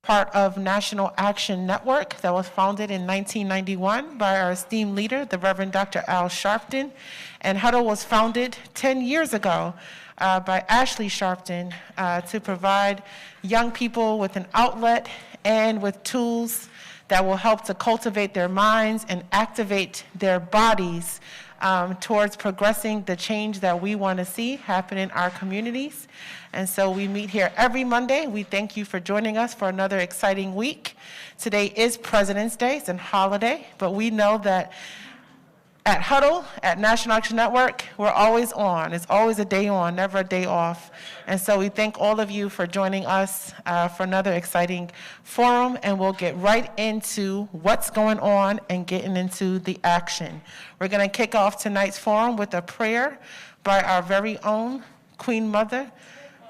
part of National Action Network that was founded in 1991 by our esteemed leader, the Reverend Dr. Al Sharpton. And Huddle was founded 10 years ago by Ashley Sharpton to provide young people with an outlet and with tools that will help to cultivate their minds and activate their bodies towards progressing the change that we want to see happen in our communities. And so we meet here every Monday. We thank you for joining us for another exciting week. Today is President's Day. It's a holiday, but we know that at Huddle, at National Action Network, we're always on. It's always a day on, never a day off. And so we thank all of you for joining us for another exciting forum, and we'll get right into what's going on and getting into the action. We're going to kick off tonight's forum with a prayer by our very own Queen Mother.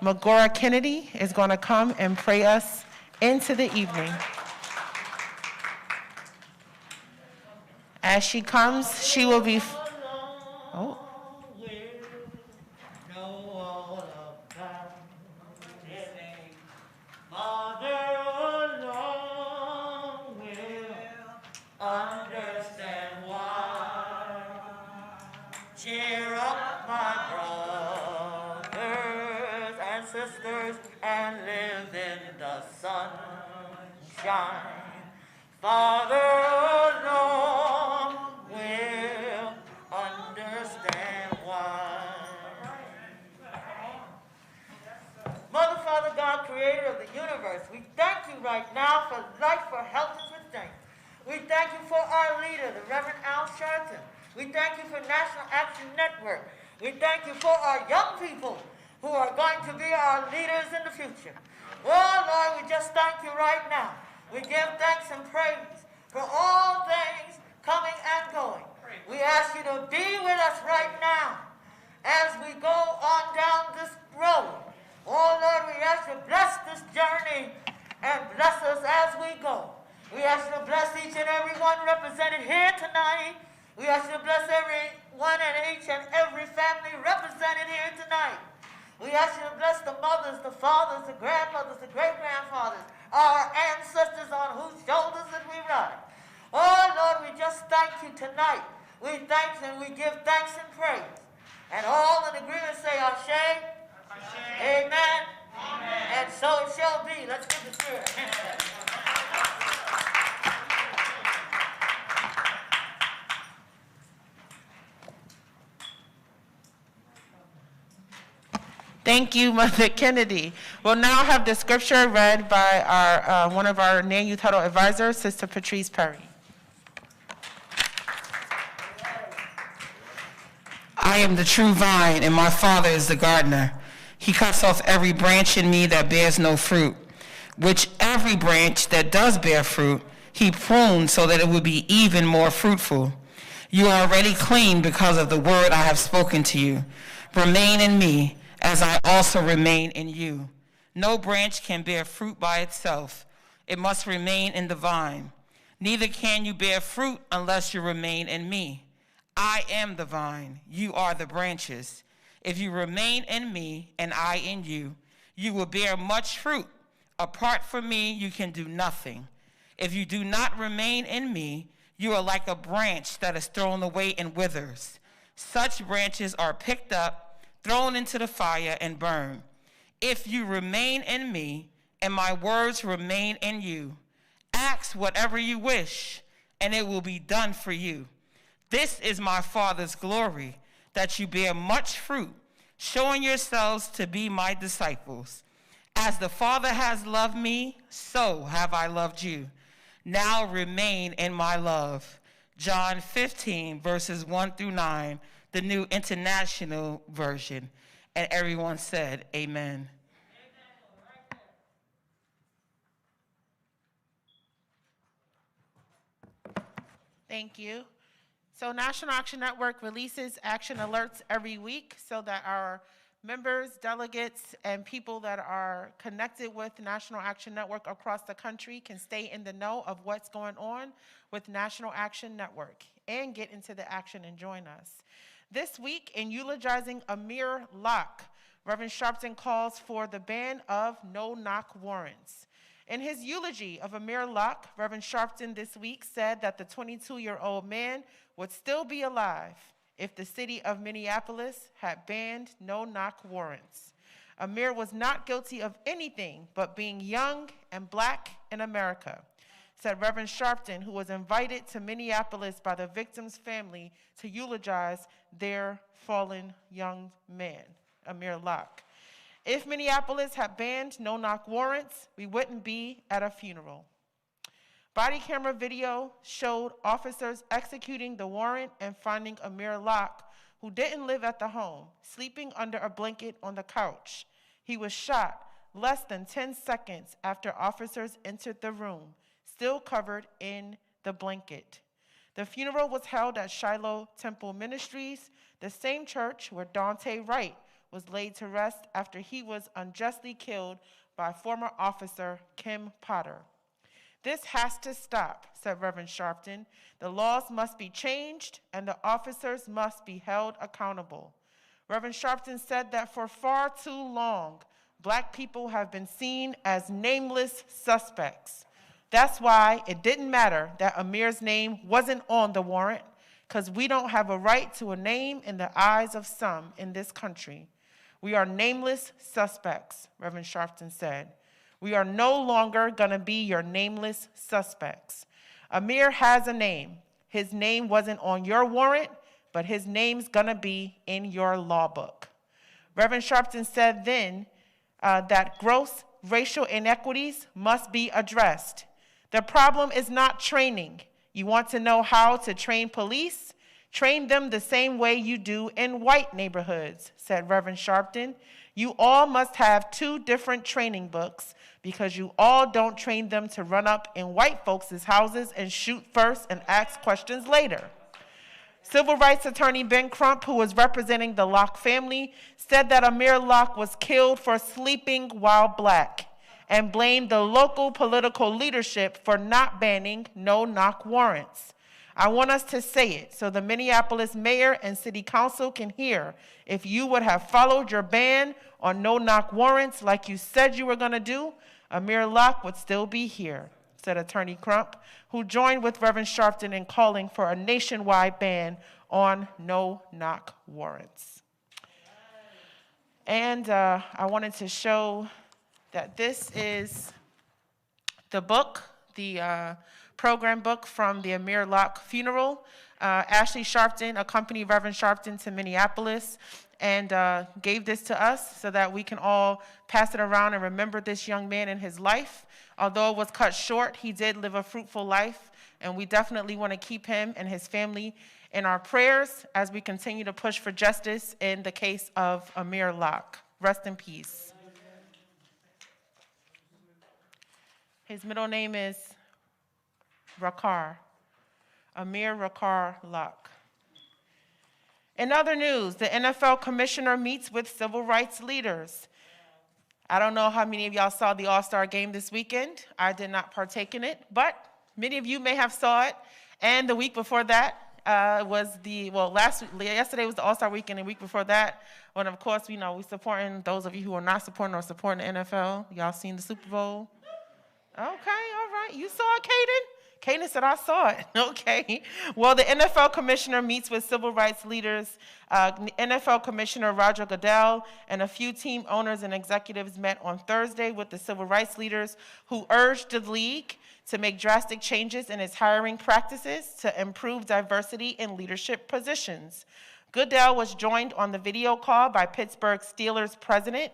Magora Kennedy is going to come and pray us into the evening. As she comes, she will be... Oh. Cheer up, my brothers and sisters, and live in the sunshine. Father alone will understand why. Mother, Father, God, creator of the universe, we thank you right now for life, for health, and for strength. We thank you for our leader, the Reverend Al Sharpton. We thank you for National Action Network. We thank you for our young people who are going to be our leaders in the future. Oh, Lord, we just thank you right now. We give thanks and praise for all things coming and going. We ask you to be with us right now as we go on down this road. Oh, Lord, we ask you to bless this journey and bless us as we go. We ask you to bless each and every one represented here tonight. We ask you to bless everyone and each and every family represented here tonight. We ask you to bless the mothers, the fathers, the grandmothers, the great-grandfathers, our ancestors on whose shoulders that we ride. Oh, Lord, we just thank you tonight. We thank you and we give thanks and praise. And all in agreement say, Ashe, Amen, Amen, and so it shall be. Let's give the Spirit a hand. Thank you, Mother Kennedy. We'll now have the scripture read by our one of our NAN Youth Huddle advisors, Sister Patrice Perry. I am the true vine, and my Father is the gardener. He cuts off every branch in me that bears no fruit, which every branch that does bear fruit, he prunes so that it will be even more fruitful. You are already clean because of the word I have spoken to you. Remain in me, as I also remain in you. No branch can bear fruit by itself. It must remain in the vine. Neither can you bear fruit unless you remain in me. I am the vine, you are the branches. If you remain in me and I in you, you will bear much fruit. Apart from me, you can do nothing. If you do not remain in me, you are like a branch that is thrown away and withers. Such branches are picked up, thrown into the fire, and burned. If you remain in me, and my words remain in you, ask whatever you wish, and it will be done for you. This is my Father's glory, that you bear much fruit, showing yourselves to be my disciples. As the Father has loved me, so have I loved you. Now remain in my love. John 15, verses 1 through 9, the New International Version. And everyone said, amen. Thank you. So National Action Network releases action alerts every week so that our members, delegates, and people that are connected with National Action Network across the country can stay in the know of what's going on with National Action Network and get into the action and join us. This week, in eulogizing Amir Locke, Reverend Sharpton calls for the ban of no-knock warrants. In his eulogy of Amir Locke, Reverend Sharpton this week said that the 22-year-old man would still be alive if the city of Minneapolis had banned no-knock warrants. Amir was not guilty of anything but being young and black in America, said Reverend Sharpton, who was invited to Minneapolis by the victim's family to eulogize their fallen young man, Amir Locke. If Minneapolis had banned no-knock warrants, we wouldn't be at a funeral. Body camera video showed officers executing the warrant and finding Amir Locke, who didn't live at the home, sleeping under a blanket on the couch. He was shot less than 10 seconds after officers entered the room, still covered in the blanket. The funeral was held at Shiloh Temple Ministries, the same church where Dante Wright was laid to rest after he was unjustly killed by former officer Kim Potter. This has to stop, said Reverend Sharpton. The laws must be changed and the officers must be held accountable. Reverend Sharpton said that for far too long, black people have been seen as nameless suspects. That's why it didn't matter that Amir's name wasn't on the warrant, because we don't have a right to a name in the eyes of some in this country. We are nameless suspects, Reverend Sharpton said. We are no longer going to be your nameless suspects. Amir has a name. His name wasn't on your warrant, but his name's going to be in your law book. Reverend Sharpton said then that gross racial inequities must be addressed. The problem is not training. You want to know how to train police? Train them the same way you do in white neighborhoods, said Reverend Sharpton. You all must have 2 different training books because you all don't train them to run up in white folks' houses and shoot first and ask questions later. Civil rights attorney Ben Crump, who was representing the Locke family, said that Amir Locke was killed for sleeping while black and blamed the local political leadership for not banning no-knock warrants. I want us to say it so the Minneapolis mayor and city council can hear. If you would have followed your ban on no-knock warrants like you said you were going to do, Amir Locke would still be here, said Attorney Crump, who joined with Reverend Sharpton in calling for a nationwide ban on no-knock warrants. And I wanted to show that this is the book, the program book from the Amir Locke funeral. Ashley Sharpton accompanied Reverend Sharpton to Minneapolis and gave this to us so that we can all pass it around and remember this young man in his life. Although it was cut short, he did live a fruitful life, and we definitely want to keep him and his family in our prayers as we continue to push for justice in the case of Amir Locke. Rest in peace. His middle name is Rakar, Amir Rakar Locke. In other news, the NFL commissioner meets with civil rights leaders. I don't know how many of y'all saw the All-Star game this weekend. I did not partake in it, but many of you may have saw it. And the week before that yesterday was the All-Star weekend, and the week before that, when of course, we supporting those of you who are not supporting or supporting the NFL. Y'all seen the Super Bowl? Okay, all right. You saw it, Kaden? Kaden said, I saw it. Okay. Well, the NFL commissioner meets with civil rights leaders. NFL Commissioner Roger Goodell and a few team owners and executives met on Thursday with the civil rights leaders who urged the league to make drastic changes in its hiring practices to improve diversity in leadership positions. Goodell was joined on the video call by Pittsburgh Steelers president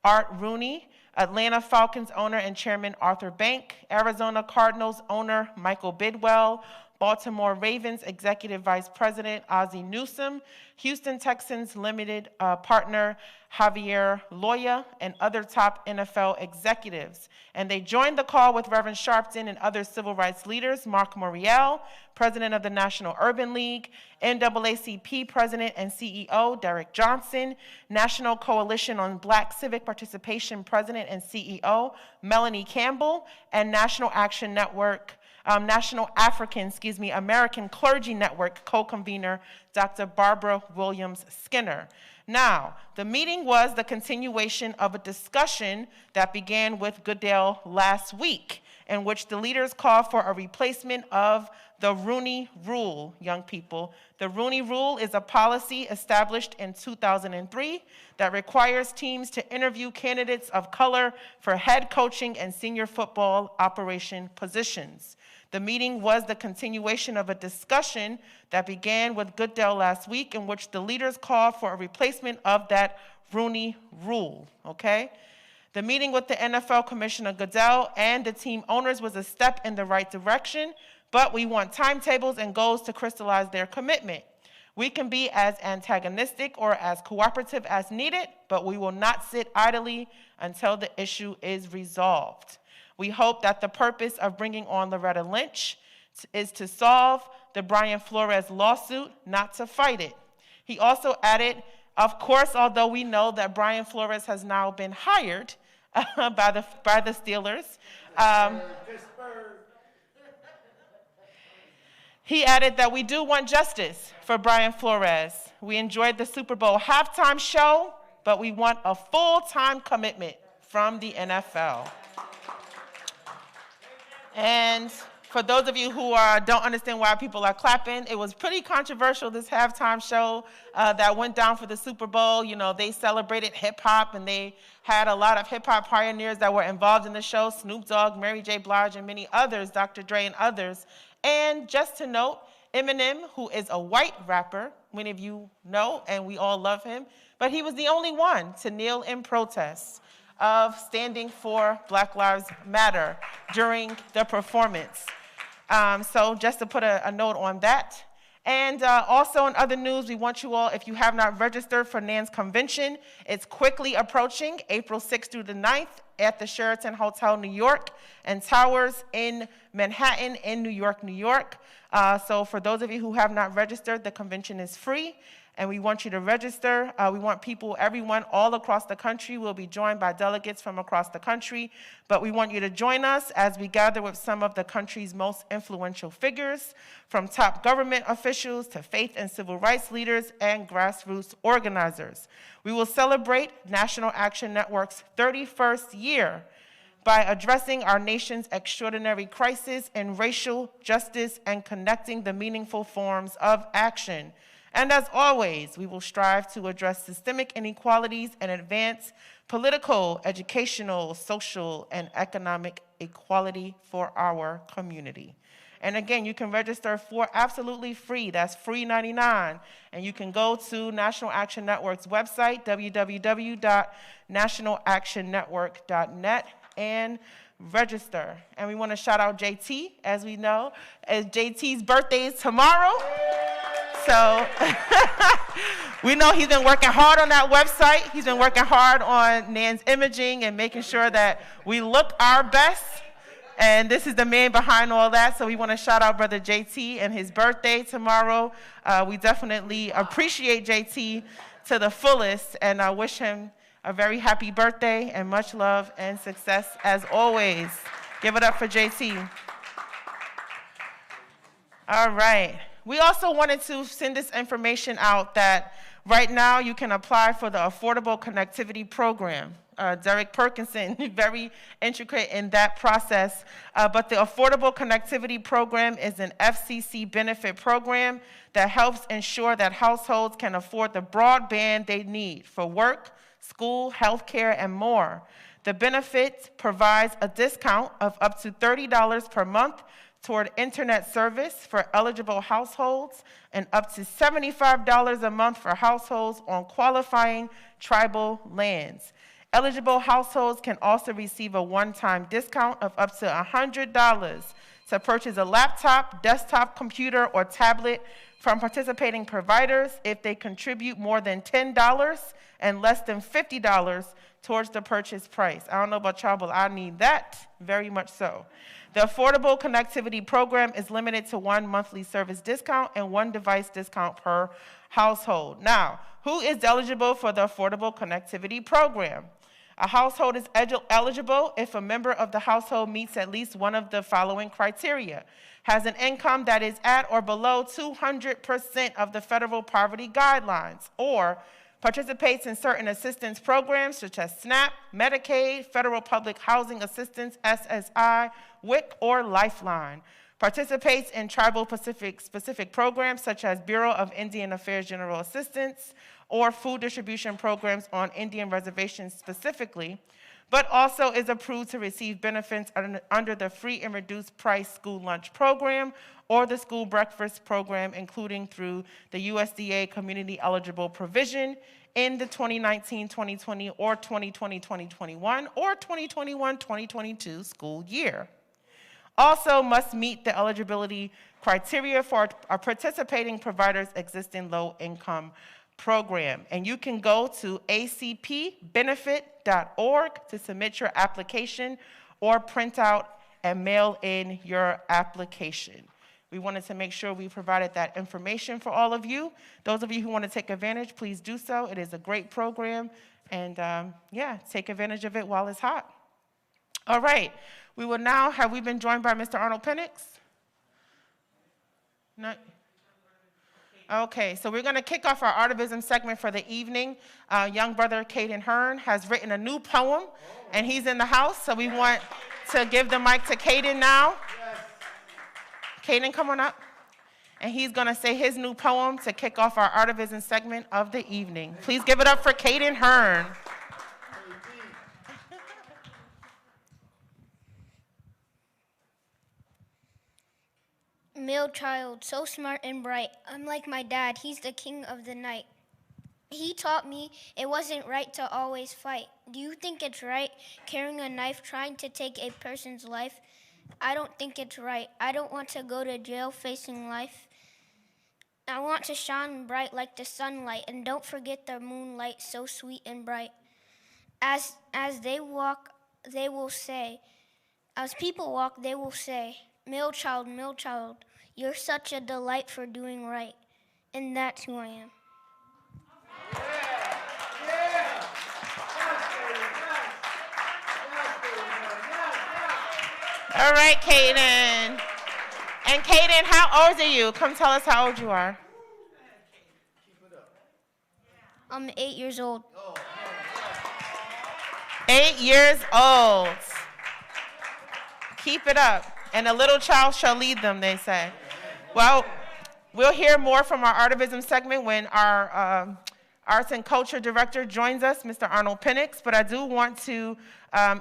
Art Rooney, Atlanta Falcons owner and chairman Arthur Blank, Arizona Cardinals owner Michael Bidwell, Baltimore Ravens executive vice president Ozzie Newsome, Houston Texans limited partner Javier Loya, and other top NFL executives. And they joined the call with Reverend Sharpton and other civil rights leaders, Mark Morial, president of the National Urban League, NAACP president and CEO Derek Johnson, National Coalition on Black Civic Participation president and CEO Melanie Campbell, and National Action Network National American Clergy Network co-convener, Dr. Barbara Williams Skinner. Now, the meeting was the continuation of a discussion that began with Goodale last week, in which the leaders called for a replacement of the Rooney Rule, young people. The Rooney Rule is a policy established in 2003 that requires teams to interview candidates of color for head coaching and senior football operation positions. The meeting was the continuation of a discussion that began with Goodale last week, in which the leaders called for a replacement of that Rooney Rule, okay? The meeting with the NFL Commissioner Goodale and the team owners was a step in the right direction, but we want timetables and goals to crystallize their commitment. We can be as antagonistic or as cooperative as needed, but we will not sit idly until the issue is resolved. We hope that the purpose of bringing on Loretta Lynch is to solve the Brian Flores lawsuit, not to fight it. He also added, of course, although we know that Brian Flores has now been hired by the Steelers, he added that we do want justice for Brian Flores. We enjoyed the Super Bowl halftime show, but we want a full-time commitment from the NFL. And for those of you who don't understand why people are clapping, it was pretty controversial, this halftime show that went down for the Super Bowl. You know, they celebrated hip-hop, and they had a lot of hip-hop pioneers that were involved in the show, Snoop Dogg, Mary J. Blige, and many others, Dr. Dre and others. And just to note, Eminem, who is a white rapper, many of you know, and we all love him, but he was the only one to kneel in protest of standing for Black Lives Matter during the performance. So just to put a note on that. And also in other news, we want you all, if you have not registered for NAN's convention, it's quickly approaching, April 6th through the 9th at the Sheraton Hotel, New York, and Towers in Manhattan in New York, New York. So for those of you who have not registered, the convention is free, and we want you to register. We want people, everyone all across the country. We'll be joined by delegates from across the country, but we want you to join us as we gather with some of the country's most influential figures, from top government officials to faith and civil rights leaders and grassroots organizers. We will celebrate National Action Network's 31st year by addressing our nation's extraordinary crisis in racial justice and connecting the meaningful forms of action. And as always, we will strive to address systemic inequalities and advance political, educational, social, and economic equality for our community. And again, you can register for absolutely free. That's free 99. And you can go to National Action Network's website, www.nationalactionnetwork.net, and register. And we want to shout out JT, as we know, as JT's birthday is tomorrow. So we know he's been working hard on that website. He's been working hard on NAN's imaging and making sure that we look our best. And this is the man behind all that. So we want to shout out Brother JT and his birthday tomorrow. We definitely appreciate JT to the fullest, and I wish him a very happy birthday and much love and success as always. Give it up for JT. All right. We also wanted to send this information out that right now you can apply for the Affordable Connectivity Program. Derek Perkinson, very intricate in that process. But the Affordable Connectivity Program is an FCC benefit program that helps ensure that households can afford the broadband they need for work, school, healthcare, and more. The benefit provides a discount of up to $30 per month toward internet service for eligible households and up to $75 a month for households on qualifying tribal lands. Eligible households can also receive a one-time discount of up to $100 to purchase a laptop, desktop computer, or tablet from participating providers if they contribute more than $10 and less than $50 towards the purchase price. I don't know about y'all, but I need that very much so. The Affordable Connectivity Program is limited to one monthly service discount and one device discount per household. Now, who is eligible for the Affordable Connectivity Program? A household is eligible if a member of the household meets at least one of the following criteria: has an income that is at or below 200% of the federal poverty guidelines, or participates in certain assistance programs such as SNAP, Medicaid, Federal Public Housing Assistance, SSI, WIC, or Lifeline. Participates in tribal specific programs such as Bureau of Indian Affairs General Assistance or food distribution programs on Indian reservations specifically, but also is approved to receive benefits under the free and reduced price school lunch program or the school breakfast program, including through the USDA community eligible provision in the 2019-2020 or 2020-2021 or 2021-2022 school year. Also must meet the eligibility criteria for a participating provider's existing low-income program. And you can go to acpbenefit.org to submit your application or print out and mail in your application. We wanted to make sure we provided that information for all of you. Those of you who want to take advantage, please do so. It is a great program, and take advantage of it while it's hot. All right, we will now, have we been joined by Mr. Arnold Penix? No. Okay, so we're going to kick off our Artivism segment for the evening. Young brother Caden Hearn has written a new poem, and he's in the house, so we want to give the mic to Caden now. Caden, come on up. And he's going to say his new poem to kick off our Artivism segment of the evening. Please give it up for Caden Hearn. Male child, so smart and bright. Unlike my dad, he's the king of the night. He taught me it wasn't right to always fight. Do you think it's right carrying a knife trying to take a person's life? I don't think it's right. I don't want to go to jail facing life. I want to shine bright like the sunlight, and don't forget the moonlight, so sweet and bright. As they walk, they will say, as people walk, they will say, male child, you're such a delight for doing right. And that's who I am. All right, Caden. And Caden, how old are you? Come tell us how old you are. I'm 8 years old. 8 years old. Keep it up. And a little child shall lead them, they say. Well, we'll hear more from our Artivism segment when our Arts and Culture Director joins us, Mr. Arnold Penix. But I do want to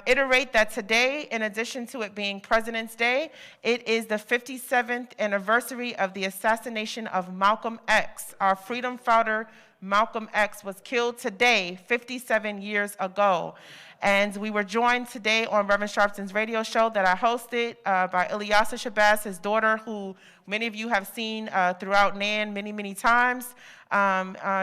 iterate that today, in addition to it being President's Day, it is the 57th anniversary of the assassination of Malcolm X. Our freedom fighter, Malcolm X, was killed today, 57 years ago. And we were joined today on Reverend Sharpton's radio show that I hosted by Ilyasa Shabazz, his daughter, who many of you have seen throughout NAN many times.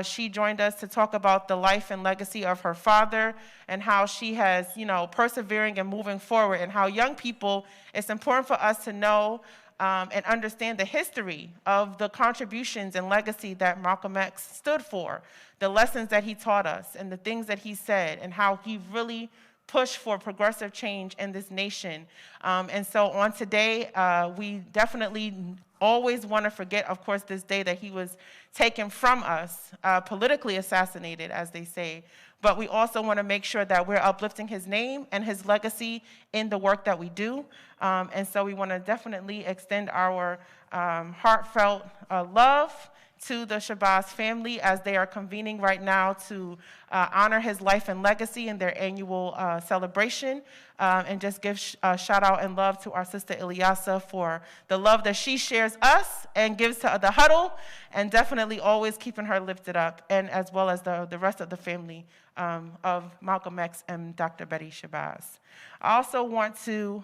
She joined us to talk about the life and legacy of her father and how she has, persevering and moving forward, and how young people, it's important for us to know and understand the history of the contributions and legacy that Malcolm X stood for, the lessons that he taught us, and the things that he said, and how he really pushed for progressive change in this nation. And so on today, we definitely always want to forget, of course, this day that he was taken from us, politically assassinated, as they say. But we also want to make sure that we're uplifting his name and his legacy in the work that we do. And so we want to definitely extend our heartfelt love to the Shabazz family as they are convening right now to honor his life and legacy in their annual celebration, and just give a shout out and love to our sister Ilyasa for the love that she shares us and gives to the huddle, and definitely always keeping her lifted up, and as well as the rest of the family of Malcolm X and Dr. Betty Shabazz. I also want to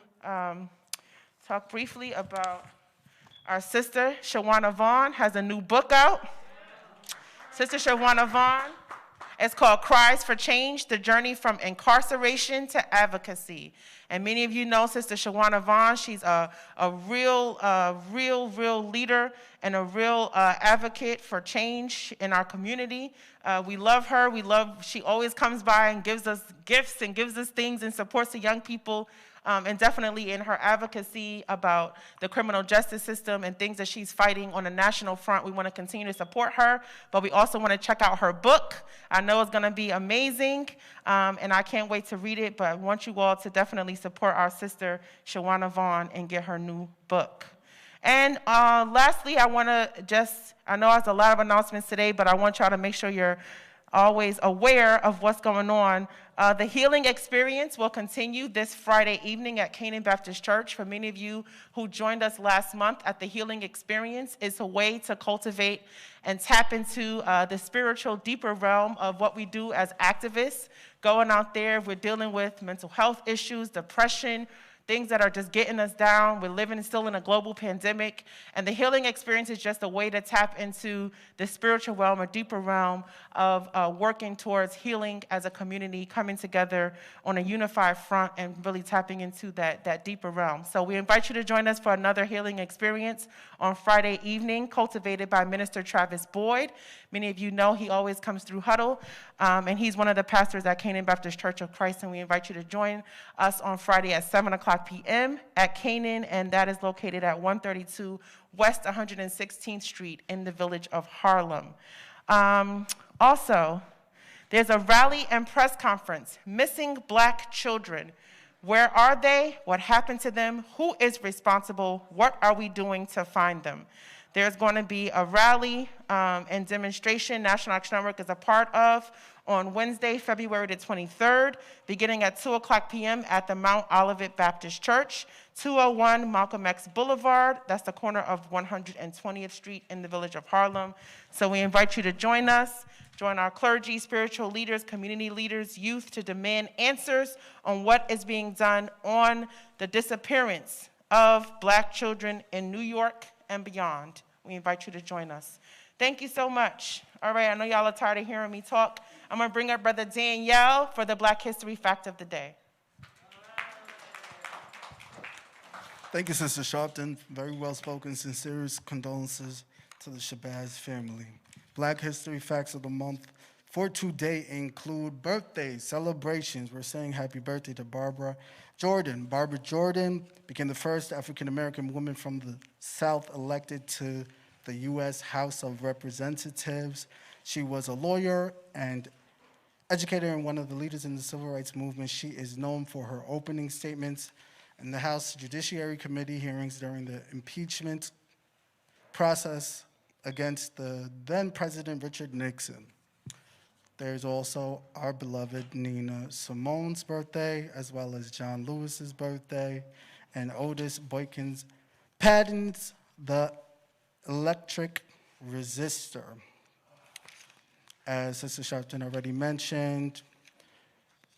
talk briefly about our sister, Shawana Vaughn, has a new book out. Sister Shawana Vaughn It's called Cries for Change, The Journey from Incarceration to Advocacy. And many of you know Sister Shawana Vaughn. She's a real leader and a real advocate for change in our community. We love her. She always comes by and gives us gifts and gives us things and supports the young people. And definitely in her advocacy about the criminal justice system and things that she's fighting on a national front. We want to continue to support her, but we also want to check out her book. I know it's going to be amazing, and I can't wait to read it, but I want you all to definitely support our sister, Shawana Vaughn, and get her new book. And lastly, I know there's a lot of announcements today, but I want y'all to make sure you're always aware of what's going on. The healing experience will continue this Friday evening at Canaan Baptist Church. For many of you who joined us last month at the healing experience, it's a way to cultivate and tap into the spiritual, deeper realm of what we do as activists. Going out there, we're dealing with mental health issues, depression, things that are just getting us down. We're living still in a global pandemic. And the healing experience is just a way to tap into the spiritual realm, a deeper realm of working towards healing as a community, coming together on a unified front and really tapping into that deeper realm. So we invite you to join us for another healing experience on Friday evening, cultivated by Minister Travis Boyd. Many of you know he always comes through Huddle, and he's one of the pastors at Canaan Baptist Church of Christ, and we invite you to join us on Friday at 7:00 p.m. at Canaan, and that is located at 132 West 116th Street in the village of Harlem. Also, there's a rally and press conference, Missing Black Children. Where are they? What happened to them? Who is responsible? What are we doing to find them? There's going to be a rally and demonstration National Action Network is a part of on Wednesday, February the 23rd, beginning at 2:00 p.m. at the Mount Olivet Baptist Church, 201 Malcolm X Boulevard. That's the corner of 120th Street in the village of Harlem. So we invite you to join us. Join our clergy, spiritual leaders, community leaders, youth to demand answers on what is being done on the disappearance of Black children in New York and beyond. We invite you to join us. Thank you so much. All right, I know y'all are tired of hearing me talk. I'm going to bring up Brother Danielle for the Black History Fact of the Day. Thank you, Sister Sharpton. Very well spoken. Sincerest condolences to the Shabazz family. Black History Facts of the Month for today include birthdays, celebrations. We're saying happy birthday to Barbara Jordan. Barbara Jordan became the first African-American woman from the South elected to the U.S. House of Representatives. She was a lawyer and educator and one of the leaders in the civil rights movement. She is known for her opening statements in the House Judiciary Committee hearings during the impeachment process against the then President Richard Nixon. There's also our beloved Nina Simone's birthday, as well as John Lewis's birthday, and Otis Boykins patents the electric resistor. As Sister Sharpton already mentioned,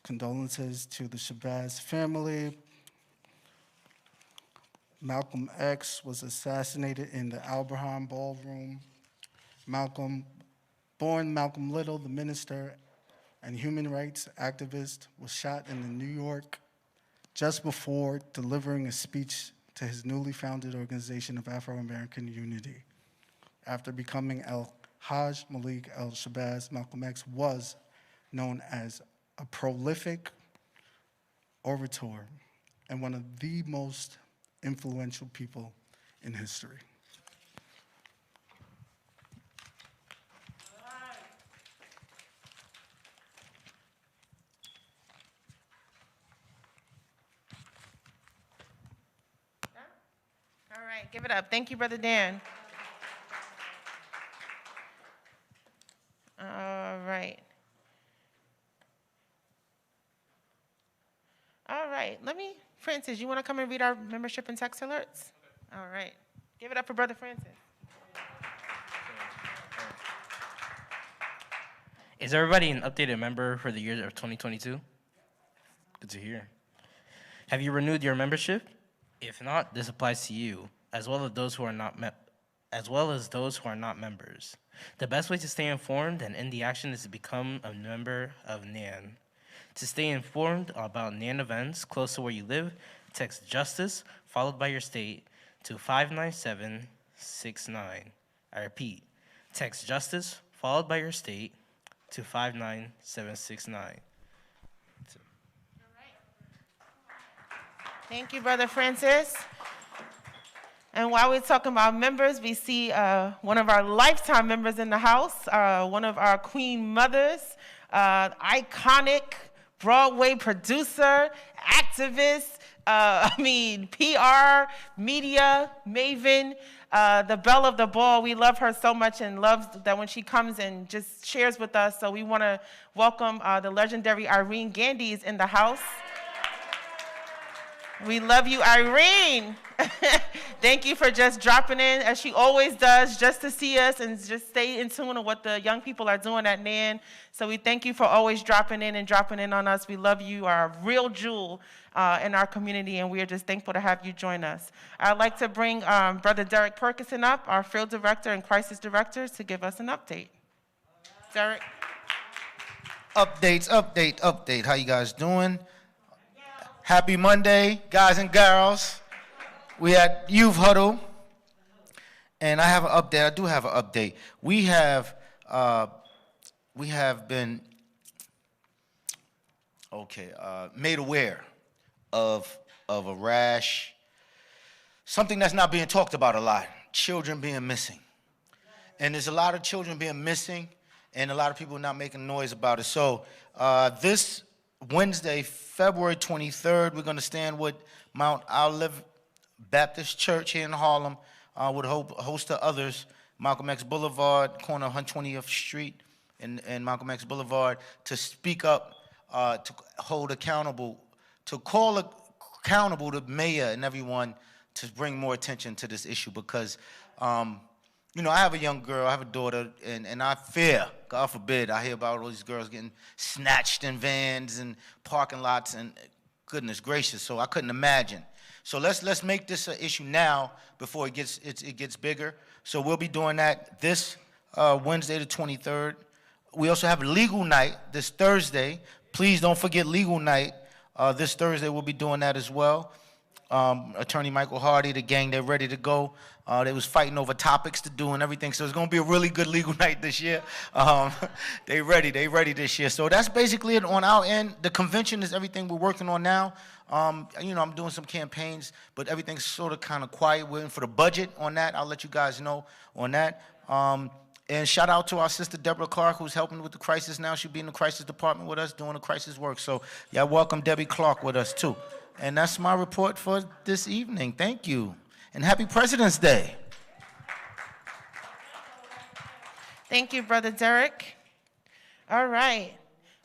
condolences to the Shabazz family. Malcolm X was assassinated in the Alberham Ballroom. Born Malcolm Little, the minister and human rights activist, was shot in New York just before delivering a speech to his newly founded organization of Afro-American Unity. After becoming El-Hajj Malik el-Shabazz, Malcolm X was known as a prolific orator and one of the most influential people in history. All right, give it up. Thank you, Brother Dan. All right. All right, Francis, you want to come and read our membership and text alerts? All right. Give it up for Brother Francis. Is everybody an updated member for the year of 2022? Good to hear. Have you renewed your membership? If not, this applies to you, as well as those who are not as well as those who are not members. The best way to stay informed and end the action is to become a member of NAN. To stay informed about NAN events close to where you live, text Justice followed by your state to 59769. I repeat, text Justice followed by your state to 59769. Thank you, Brother Francis. And while we're talking about members, we see one of our lifetime members in the house, one of our queen mothers, iconic Broadway producer, activist, PR, media, maven, the belle of the ball. We love her so much and love that when she comes and just shares with us. So we want to welcome the legendary Irene Gandy is in the house. We love you, Irene. Thank you for just dropping in, as she always does, just to see us and just stay in tune with what the young people are doing at NAN. So we thank you for always dropping in on us. We love you, are a real jewel in our community, and we are just thankful to have you join us. I'd like to bring Brother Derek Perkison up, our field director and crisis director, to give us an update. Derek. Update. How you guys doing? Happy Monday, guys and girls. We at Youth Huddle, and I have an update. I do have an update. We have been made aware of a rash, something that's not being talked about a lot. Children being missing, and there's a lot of children being missing, and a lot of people not making noise about it. So this Wednesday, February 23rd, we're going to stand with Mount Olive Baptist Church here in Harlem with a host of others, Malcolm X Boulevard, corner of 120th Street and Malcolm X Boulevard, to speak up, to hold accountable, to call accountable the mayor and everyone to bring more attention to this issue because, you know, I have a young girl, I have a daughter, and I fear, God forbid, I hear about all these girls getting snatched in vans and parking lots, and goodness gracious, so I couldn't imagine. So let's make this an issue now before it gets bigger. So we'll be doing that this Wednesday the 23rd. We also have legal night this Thursday. Please don't forget legal night. This Thursday we'll be doing that as well. Attorney Michael Hardy, the gang, they're ready to go. They was fighting over topics to do and everything, so it's going to be a really good legal night this year. They ready this year. So that's basically it on our end. The convention is everything we're working on now. You know, I'm doing some campaigns, but everything's sort of kind of quiet. We're in for the budget on that. I'll let you guys know on that. And shout out to our sister Deborah Clark, who's helping with the crisis now. She'll be in the crisis department with us doing the crisis work. So yeah, welcome Debbie Clark with us too. And that's my report for this evening. Thank you. And happy President's Day. Thank you, Brother Derek. All right.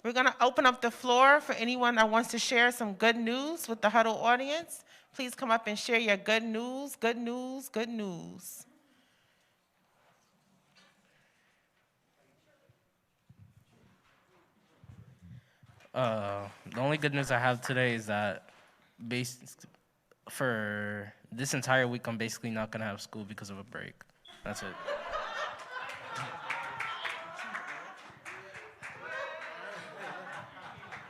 We're going to open up the floor for anyone that wants to share some good news with the Huddle audience. Please come up and share your good news, good news, good news. The only good news I have today is that for this entire week, I'm basically not going to have school because of a break. That's it.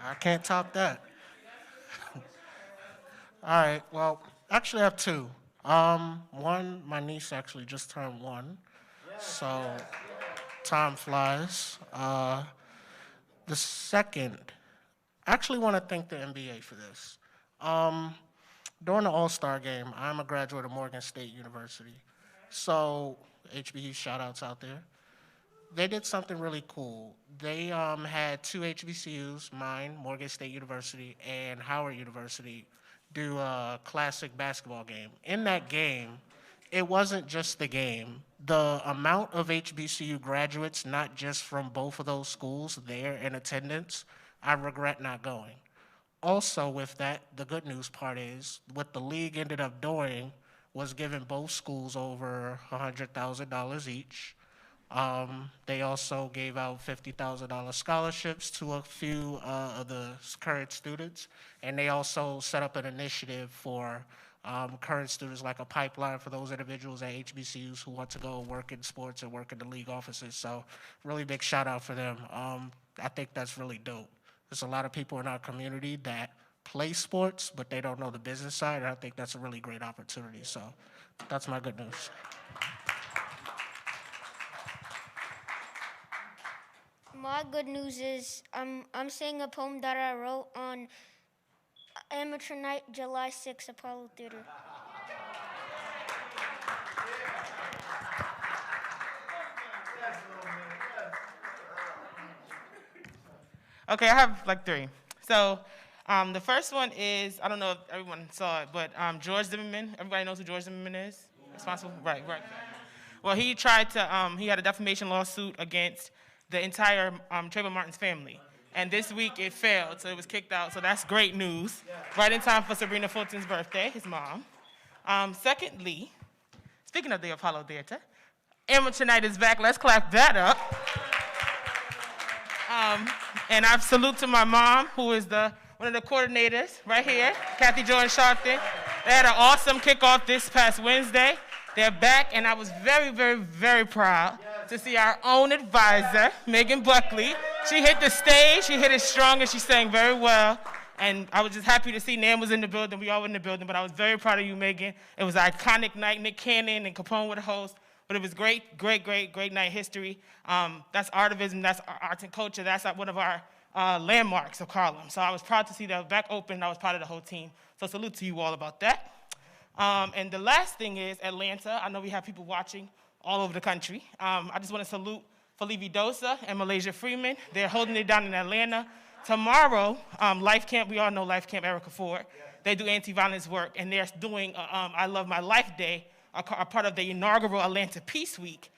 I can't top that. All right, well, actually I have two. One, my niece actually just turned 1, so time flies. The second, I actually want to thank the NBA for this. During the All-Star game, I'm a graduate of Morgan State University, so HBCU shout-outs out there. They did something really cool. They had 2 HBCUs, mine, Morgan State University, and Howard University, do a classic basketball game. In that game, it wasn't just the game. The amount of HBCU graduates, not just from both of those schools there in attendance, I regret not going. Also with that, the good news part is, what the league ended up doing was giving both schools over $100,000 each. They also gave out $50,000 scholarships to a few of the current students, and they also set up an initiative for current students like a pipeline for those individuals at HBCUs who want to go work in sports and work in the league offices. So really big shout out for them. I think that's really dope. There's a lot of people in our community that play sports, but they don't know the business side, and I think that's a really great opportunity. So that's my good news. My good news is I'm saying a poem that I wrote on Amateur Night, July 6th, Apollo Theater. Okay, I have like three. So the first one is, I don't know if everyone saw it, but George Zimmerman. Everybody knows who George Zimmerman is? Responsible? Right. Well, he tried to, he had a defamation lawsuit against the entire Trayvon Martin's family. And this week it failed, so it was kicked out. So that's great news. Right in time for Sabrina Fulton's birthday, his mom. Secondly, speaking of the Apollo Theater, Amateur Night is back. Let's clap that up. And I salute to my mom, who is one of the coordinators right here, Kathy Joy and Sharpton. They had an awesome kickoff this past Wednesday. They're back, and I was very, very, very proud to see our own advisor, Megan Buckley. She hit the stage, she hit it strong, and she sang very well. And I was just happy to see Nam was in the building. We all were in the building, but I was very proud of you, Megan. It was an iconic night. Nick Cannon and Capone were the host, but it was great, great, great, great night history. That's artivism, that's arts and culture. That's one of our landmarks of Harlem. So I was proud to see that back open. I was proud of the whole team. So salute to you all about that. And the last thing is Atlanta. I know we have people watching all over the country. I just want to salute Felipe Dosa and Malaysia Freeman. They're holding it down in Atlanta. Tomorrow, Life Camp, we all know Life Camp Erica Ford. They do anti-violence work, and they're doing I Love My Life Day, a part of the inaugural Atlanta Peace Week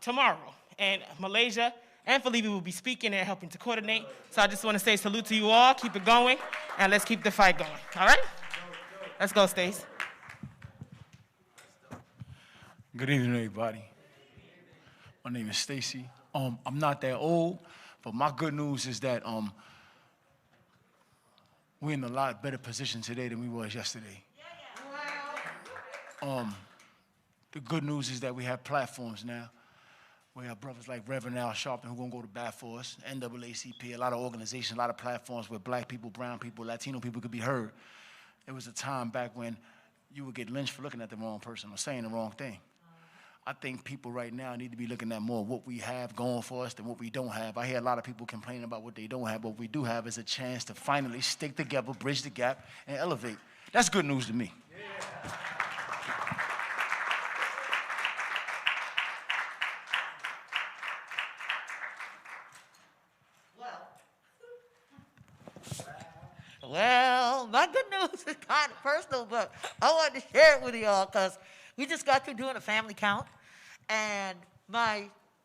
tomorrow. And Malaysia and Felipe will be speaking and helping to coordinate. So I just want to say salute to you all. Keep it going, and let's keep the fight going. All right? Let's go, Stace. Good evening, everybody. My name is Stacy. I'm not that old, but my good news is that we're in a lot better position today than we was yesterday. The good news is that we have platforms now. We have brothers like Reverend Sharpton who are going to go to bat for us, NAACP, a lot of organizations, a lot of platforms where black people, brown people, Latino people could be heard. There was a time back when you would get lynched for looking at the wrong person or saying the wrong thing. I think people right now need to be looking at more what we have going for us than what we don't have. I hear a lot of people complaining about what they don't have, but what we do have is a chance to finally stick together, bridge the gap, and elevate. That's good news to me. Yeah. Well, my good news is kind of personal, but I wanted to share it with y'all because we just got through doing a family count, and my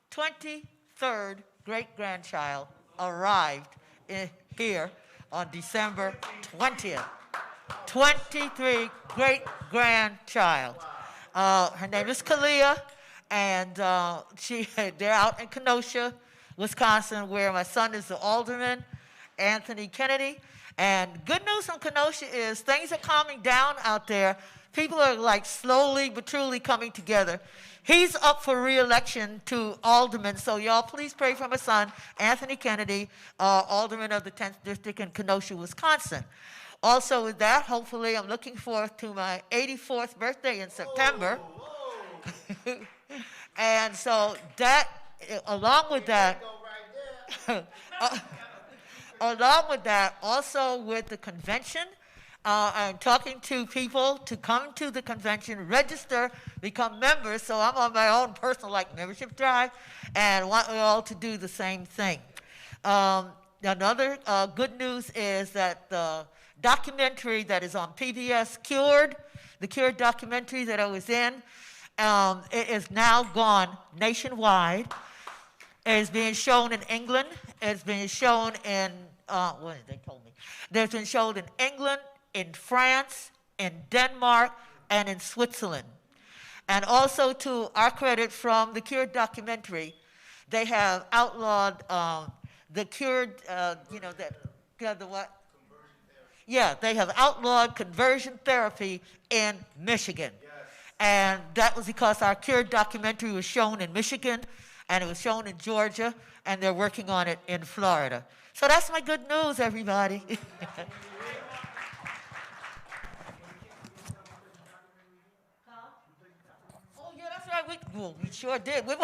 23rd great-grandchild arrived here on December 20th. 23 great-grandchild. Her name is Kalia, and they're out in Kenosha, Wisconsin, where my son is the alderman, Anthony Kennedy. And good news from Kenosha is things are calming down out there. People are like slowly but truly coming together. He's up for re-election to alderman, so y'all please pray for my son, Anthony Kennedy, alderman of the 10th District in Kenosha, Wisconsin. Also with that, hopefully I'm looking forward to my 84th birthday in September. And so that, along with that, also with the convention, I'm talking to people to come to the convention, register, become members. So I'm on my own personal membership drive, and want you all to do the same thing. Another good news is that the documentary that is on PBS, Cured, the Cured documentary that I was in, it is now gone nationwide. It's being shown in England. It's being shown in, what did they told me? It's been shown in England, in France, in Denmark, and in Switzerland. And also to our credit from the Cured documentary, they have outlawed the Cured, the what? Yeah, they have outlawed conversion therapy in Michigan. And that was because our Cured documentary was shown in Michigan, and it was shown in Georgia, and they're working on it in Florida. So that's my good news, everybody. Oh, yeah, that's right. We sure did. We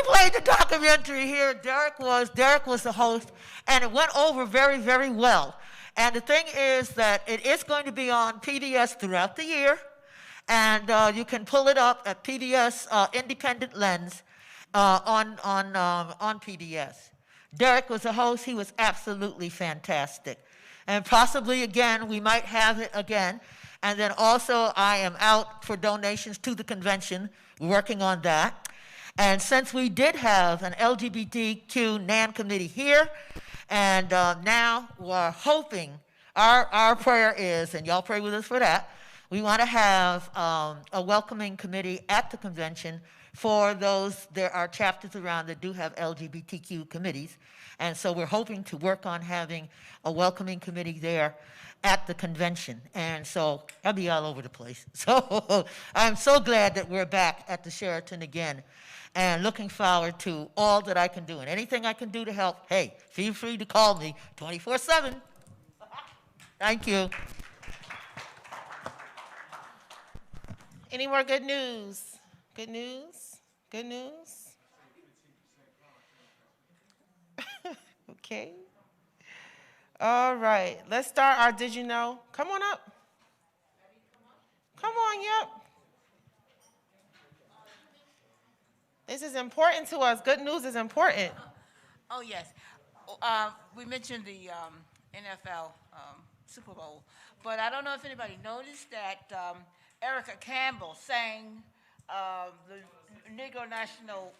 played the documentary here. Derek was the host, and it went over very, very well. And the thing is that it is going to be on PBS throughout the year, and you can pull it up at PBS Independent Lens on PBS. Derek was the host. He was absolutely fantastic. And possibly, again, we might have it again. And then also, I am out for donations to the convention, working on that. And since we did have an LGBTQ NAN committee here, and now we're hoping, our prayer is, and y'all pray with us for that, we want to have a welcoming committee at the convention for those. There are chapters around that do have LGBTQ committees. And so we're hoping to work on having a welcoming committee there at the convention. And so I'll be all over the place. So I'm so glad that we're back at the Sheraton again, and looking forward to all that I can do. And anything I can do to help, hey, feel free to call me 24/7. Thank you. Any more good news? Good news? Good news? Okay. All right. Let's start our Did You Know? Come on up. Come on, yep. This is important to us. Good news is important. Oh, yes. We mentioned the NFL Super Bowl, but I don't know if anybody noticed that Erica Campbell sang the Negro National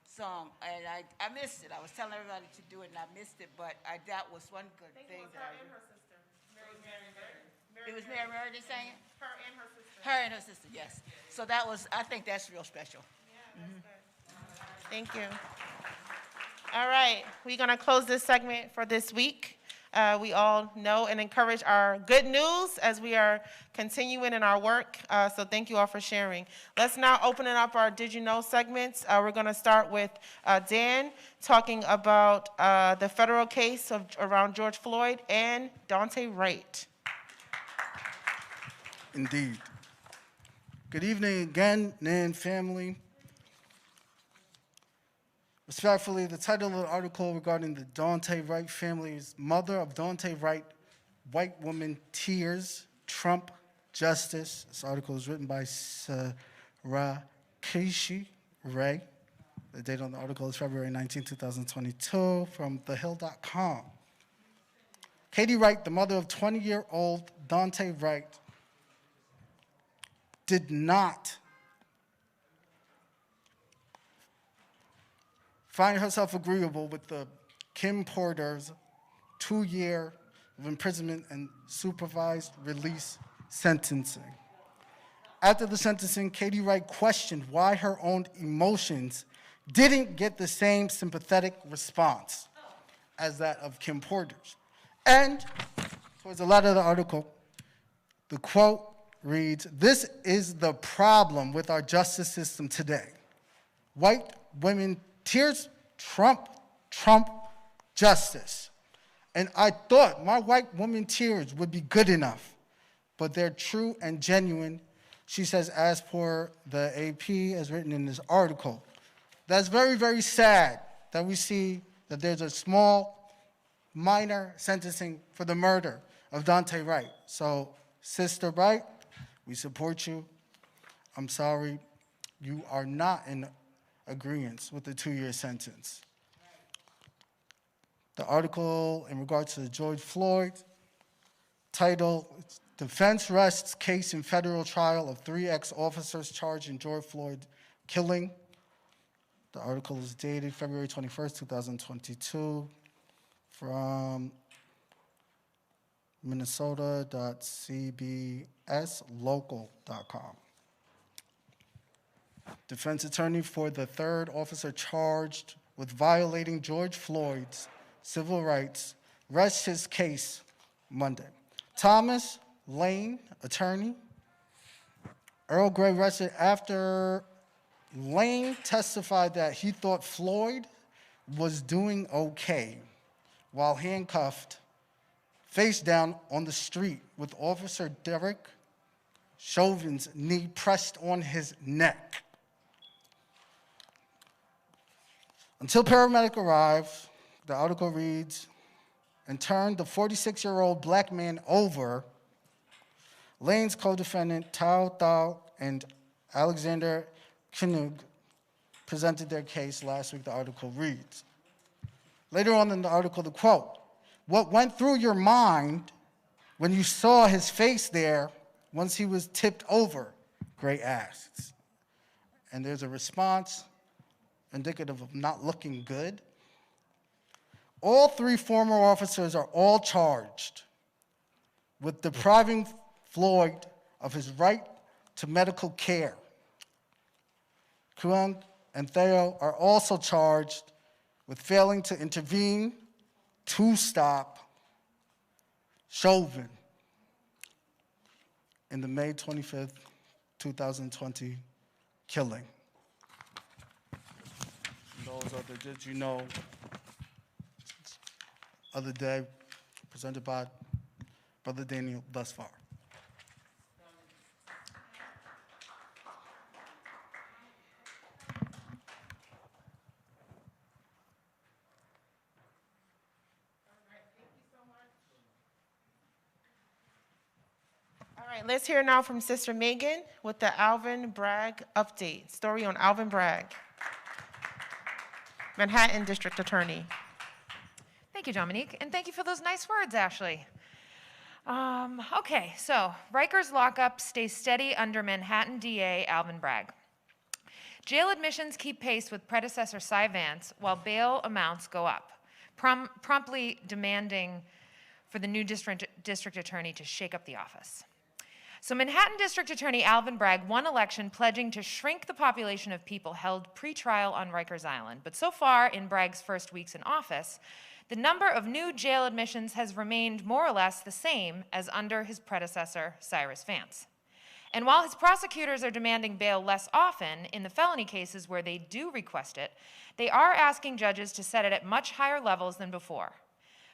song, and I missed it. I was telling everybody to do it, and I missed it, but that was one good thing. It was her and her sister. It was Mary Meredith sang it? Her and her sister. Her and her sister, yes. So that was, I think that's real special. Yeah, that's good. Thank you. All right, we're going to close this segment for this week. We all know and encourage our good news as we are continuing in our work. So thank you all for sharing. Let's now open it up our Did You Know segments. We're going to start with Dan talking about the federal case around George Floyd and Dante Wright. Indeed. Good evening again, NAN family. Respectfully, the title of the article regarding the Dante Wright family is Mother of Dante Wright, White Woman Tears, Trump Justice. This article is written by Sarah Kishi Ray. The date on the article is February 19, 2022, from thehill.com. Katie Wright, the mother of 20-year-old Dante Wright, did not find herself agreeable with the Kim Porter's 2 year of imprisonment and supervised release sentencing. After the sentencing, Katie Wright questioned why her own emotions didn't get the same sympathetic response as that of Kim Porter's. And towards the latter of the article, the quote reads, "This is the problem with our justice system today. White women tears, Trump justice. And I thought my white woman tears would be good enough, but they're true and genuine," she says, as per the AP, as written in this article. That's very, very sad that we see that there's a small, minor sentencing for the murder of Dante Wright. So, Sister Wright, we support you. I'm sorry, you are not in agreement with the 2 year sentence. The article in regards to George Floyd, title, Defense Rests Case in Federal Trial of 3 Ex-Officers Charged in George Floyd Killing. The article is dated February 21st, 2022, from minnesota.cbslocal.com. Defense attorney for the 3rd officer charged with violating George Floyd's civil rights rests his case Monday. Thomas Lane, attorney. Earl Grey rested after Lane testified that he thought Floyd was doing okay while handcuffed, face down on the street with Officer Derek Chauvin's knee pressed on his neck. Until paramedic arrived, the article reads, and turned the 46-year-old black man over, Lane's co-defendant, Tao Thao and Alexander Kinug presented their case last week, the article reads. Later on in the article, the quote, what went through your mind when you saw his face there once he was tipped over, Gray asks. And there's a response indicative of not looking good. All three former officers are all charged with depriving Floyd of his right to medical care. Kuang and Theo are also charged with failing to intervene to stop Chauvin in the May 25th, 2020 killing. Those are the Did You Know other day presented by Brother Daniel thus far. All right, let's hear now from Sister Megan with the Alvin Bragg update. Story on Alvin Bragg, Manhattan District Attorney. Thank you, Dominique, and thank you for those nice words, Ashley. Okay, so Rikers lockup stays steady under Manhattan DA Alvin Bragg. Jail admissions keep pace with predecessor Cy Vance, while bail amounts go up, promptly demanding for the new district attorney to shake up the office. So Manhattan District Attorney Alvin Bragg won election pledging to shrink the population of people held pre-trial on Rikers Island. But so far in Bragg's first weeks in office, the number of new jail admissions has remained more or less the same as under his predecessor, Cyrus Vance. And while his prosecutors are demanding bail less often in the felony cases where they do request it, they are asking judges to set it at much higher levels than before.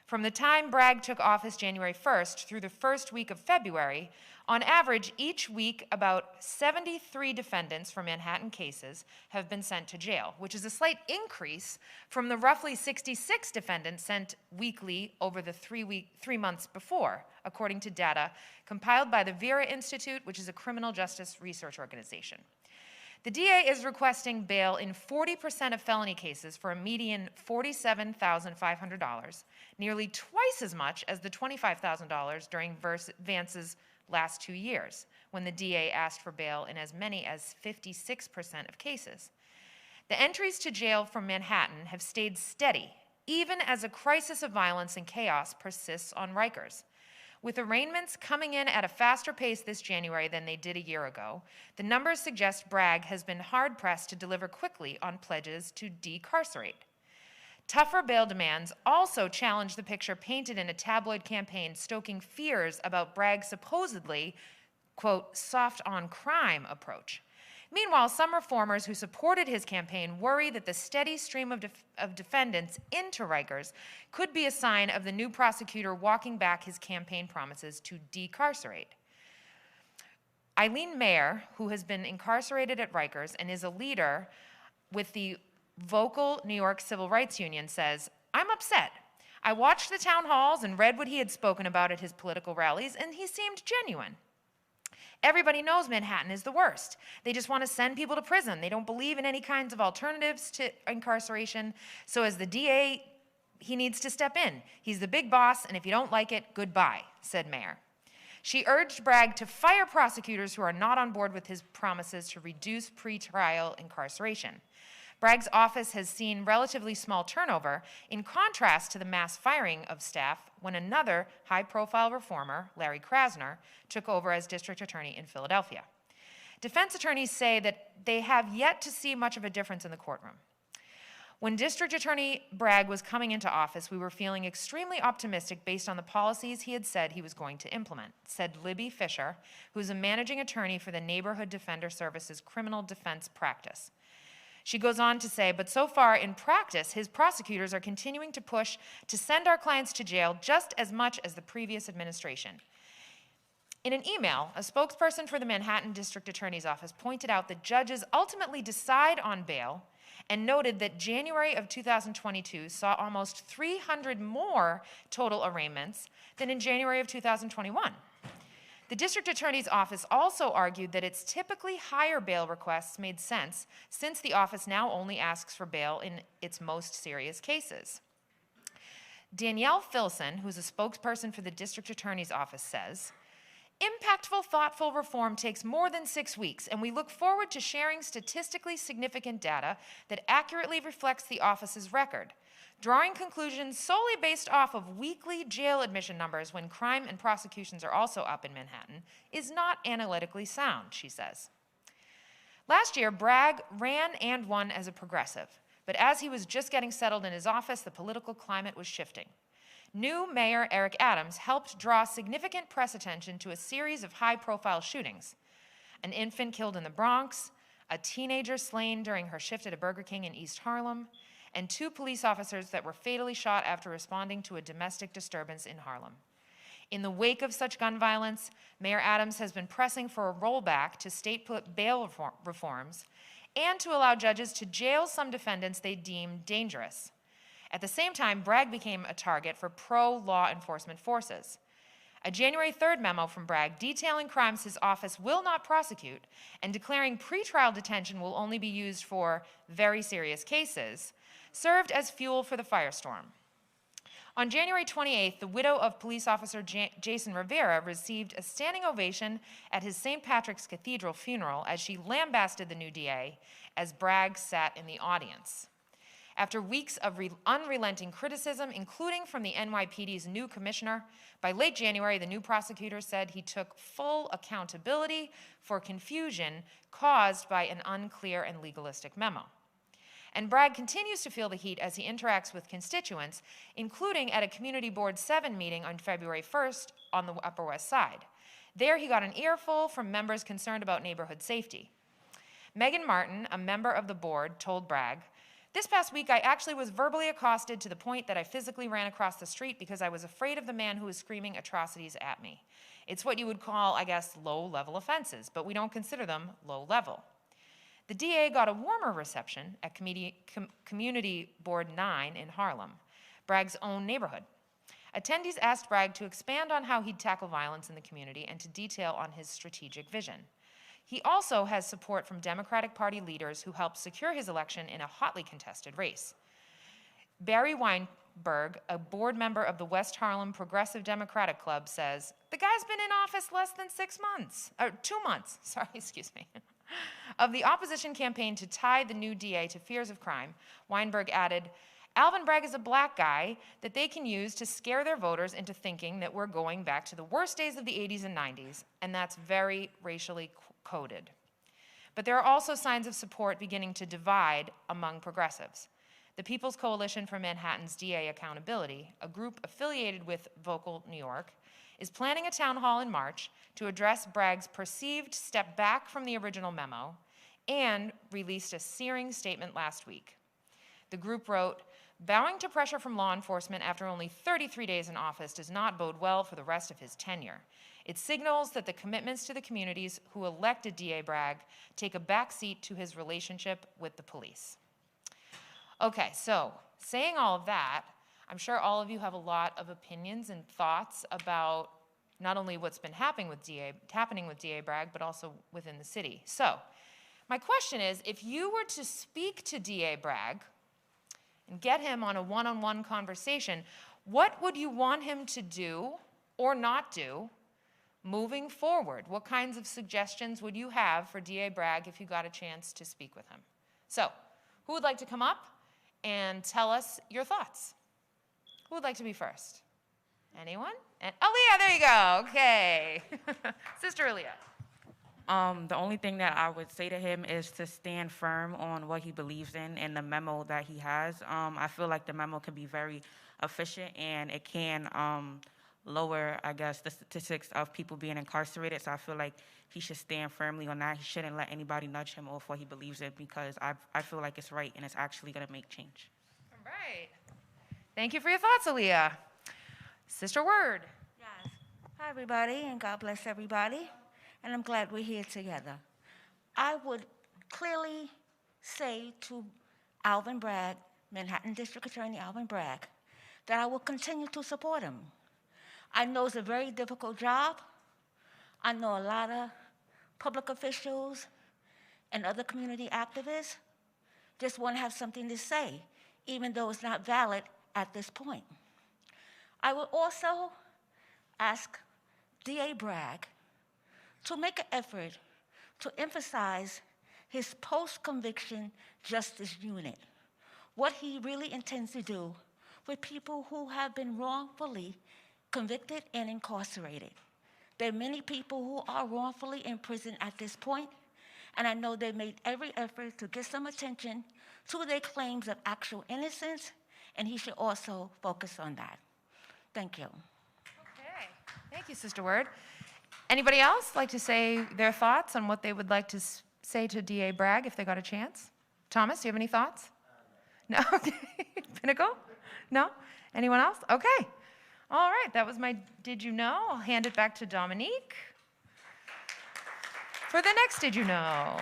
From the time Bragg took office January 1st through the first week of February, on average, each week, about 73 defendants from Manhattan cases have been sent to jail, which is a slight increase from the roughly 66 defendants sent weekly over the 3 months before, according to data compiled by the Vera Institute, which is a criminal justice research organization. The DA is requesting bail in 40% of felony cases for a median $47,500, nearly twice as much as the $25,000 during Vance's last 2 years, when the DA asked for bail in as many as 56% of cases. The entries to jail from Manhattan have stayed steady, even as a crisis of violence and chaos persists on Rikers. With arraignments coming in at a faster pace this January than they did a year ago, the numbers suggest Bragg has been hard-pressed to deliver quickly on pledges to decarcerate. Tougher bail demands also challenge the picture painted in a tabloid campaign stoking fears about Bragg's supposedly, quote, soft-on-crime approach. Meanwhile, some reformers who supported his campaign worry that the steady stream of defendants into Rikers could be a sign of the new prosecutor walking back his campaign promises to decarcerate. Eileen Mayer, who has been incarcerated at Rikers and is a leader with the vocal New York Civil Rights Union, says, I'm upset. I watched the town halls and read what he had spoken about at his political rallies, and he seemed genuine. Everybody knows Manhattan is the worst. They just want to send people to prison. They don't believe in any kinds of alternatives to incarceration. So as the DA, he needs to step in. He's the big boss, and if you don't like it, goodbye, said Mayer. She urged Bragg to fire prosecutors who are not on board with his promises to reduce pretrial incarceration. Bragg's office has seen relatively small turnover, in contrast to the mass firing of staff when another high-profile reformer, Larry Krasner, took over as district attorney in Philadelphia. Defense attorneys say that they have yet to see much of a difference in the courtroom. When District Attorney Bragg was coming into office, we were feeling extremely optimistic based on the policies he had said he was going to implement, said Libby Fisher, who is a managing attorney for the Neighborhood Defender Services Criminal Defense Practice. She goes on to say, but so far in practice, his prosecutors are continuing to push to send our clients to jail just as much as the previous administration. In an email, a spokesperson for the Manhattan District Attorney's Office pointed out that judges ultimately decide on bail and noted that January of 2022 saw almost 300 more total arraignments than in January of 2021. The district attorney's office also argued that its typically higher bail requests made sense since the office now only asks for bail in its most serious cases. Danielle Filson, who's a spokesperson for the district attorney's office, says, impactful, thoughtful reform takes more than 6 weeks, and we look forward to sharing statistically significant data that accurately reflects the office's record. Drawing conclusions solely based off of weekly jail admission numbers when crime and prosecutions are also up in Manhattan is not analytically sound, she says. Last year, Bragg ran and won as a progressive, but as he was just getting settled in his office, the political climate was shifting. New Mayor Eric Adams helped draw significant press attention to a series of high-profile shootings. An infant killed in the Bronx, a teenager slain during her shift at a Burger King in East Harlem, and 2 police officers that were fatally shot after responding to a domestic disturbance in Harlem. In the wake of such gun violence, Mayor Adams has been pressing for a rollback to state bail reforms and to allow judges to jail some defendants they deem dangerous. At the same time, Bragg became a target for pro-law enforcement forces. A January 3rd memo from Bragg detailing crimes his office will not prosecute and declaring pretrial detention will only be used for very serious cases served as fuel for the firestorm. On January 28th, the widow of police officer Jason Rivera received a standing ovation at his St. Patrick's Cathedral funeral as she lambasted the new DA as Bragg sat in the audience. After weeks of unrelenting criticism, including from the NYPD's new commissioner, by late January, the new prosecutor said he took full accountability for confusion caused by an unclear and legalistic memo. And Bragg continues to feel the heat as he interacts with constituents, including at a Community Board 7 meeting on February 1st on the Upper West Side. There he got an earful from members concerned about neighborhood safety. Megan Martin, a member of the board, told Bragg, this past week, I actually was verbally accosted to the point that I physically ran across the street because I was afraid of the man who was screaming atrocities at me. It's what you would call, I guess, low-level offenses, but we don't consider them low-level. The DA got a warmer reception at Community Board 9 in Harlem, Bragg's own neighborhood. Attendees asked Bragg to expand on how he'd tackle violence in the community and to detail on his strategic vision. He also has support from Democratic Party leaders who helped secure his election in a hotly contested race. Barry Weinberg, a board member of the West Harlem Progressive Democratic Club, says, the guy's been in office less than 2 months, of the opposition campaign to tie the new DA to fears of crime. Weinberg added, Alvin Bragg is a black guy that they can use to scare their voters into thinking that we're going back to the worst days of the 80s and 90s, and that's very racially coded. But there are also signs of support beginning to divide among progressives. The People's Coalition for Manhattan's DA Accountability, a group affiliated with Vocal New York, is planning a town hall in March to address Bragg's perceived step back from the original memo and released a searing statement last week. The group wrote, bowing to pressure from law enforcement after only 33 days in office does not bode well for the rest of his tenure. It signals that the commitments to the communities who elected DA Bragg take a backseat to his relationship with the police. Okay, so saying all of that, I'm sure all of you have a lot of opinions and thoughts about not only what's been happening with DA Bragg, but also within the city. So my question is, if you were to speak to DA Bragg and get him on a one-on-one conversation, what would you want him to do or not do moving forward? What kinds of suggestions would you have for DA Bragg if you got a chance to speak with him? So, who would like to come up and tell us your thoughts? Who would like to be first? Anyone? And Aaliyah, there you go. Okay. Sister Aaliyah. The only thing that I would say to him is to stand firm on what he believes in and the memo that he has. I feel like the memo can be very efficient and it can lower, I guess, the statistics of people being incarcerated. So I feel like he should stand firmly on that. He shouldn't let anybody nudge him off what he believes in because I feel like it's right and it's actually going to make change. All right. Thank you for your thoughts, Aaliyah. Sister Word. Yes. Hi, everybody, and God bless everybody. And I'm glad we're here together. I would clearly say to Alvin Bragg, Manhattan District Attorney Alvin Bragg, that I will continue to support him. I know it's a very difficult job. I know a lot of public officials and other community activists just want to have something to say, even though it's not valid at this point. I would also ask DA Bragg to make an effort to emphasize his post-conviction justice unit, what he really intends to do with people who have been wrongfully convicted and incarcerated. There are many people who are wrongfully in prison at this point, and I know they made every effort to get some attention to their claims of actual innocence, and he should also focus on that. Thank you. Okay. Thank you, Sister Word. Anybody else like to say their thoughts on what they would like to say to DA Bragg if they got a chance? Thomas, do you have any thoughts? No? Pinnacle? No? Anyone else? Okay. All right, that was my Did You Know? I'll hand it back to Dominique for the next Did You Know?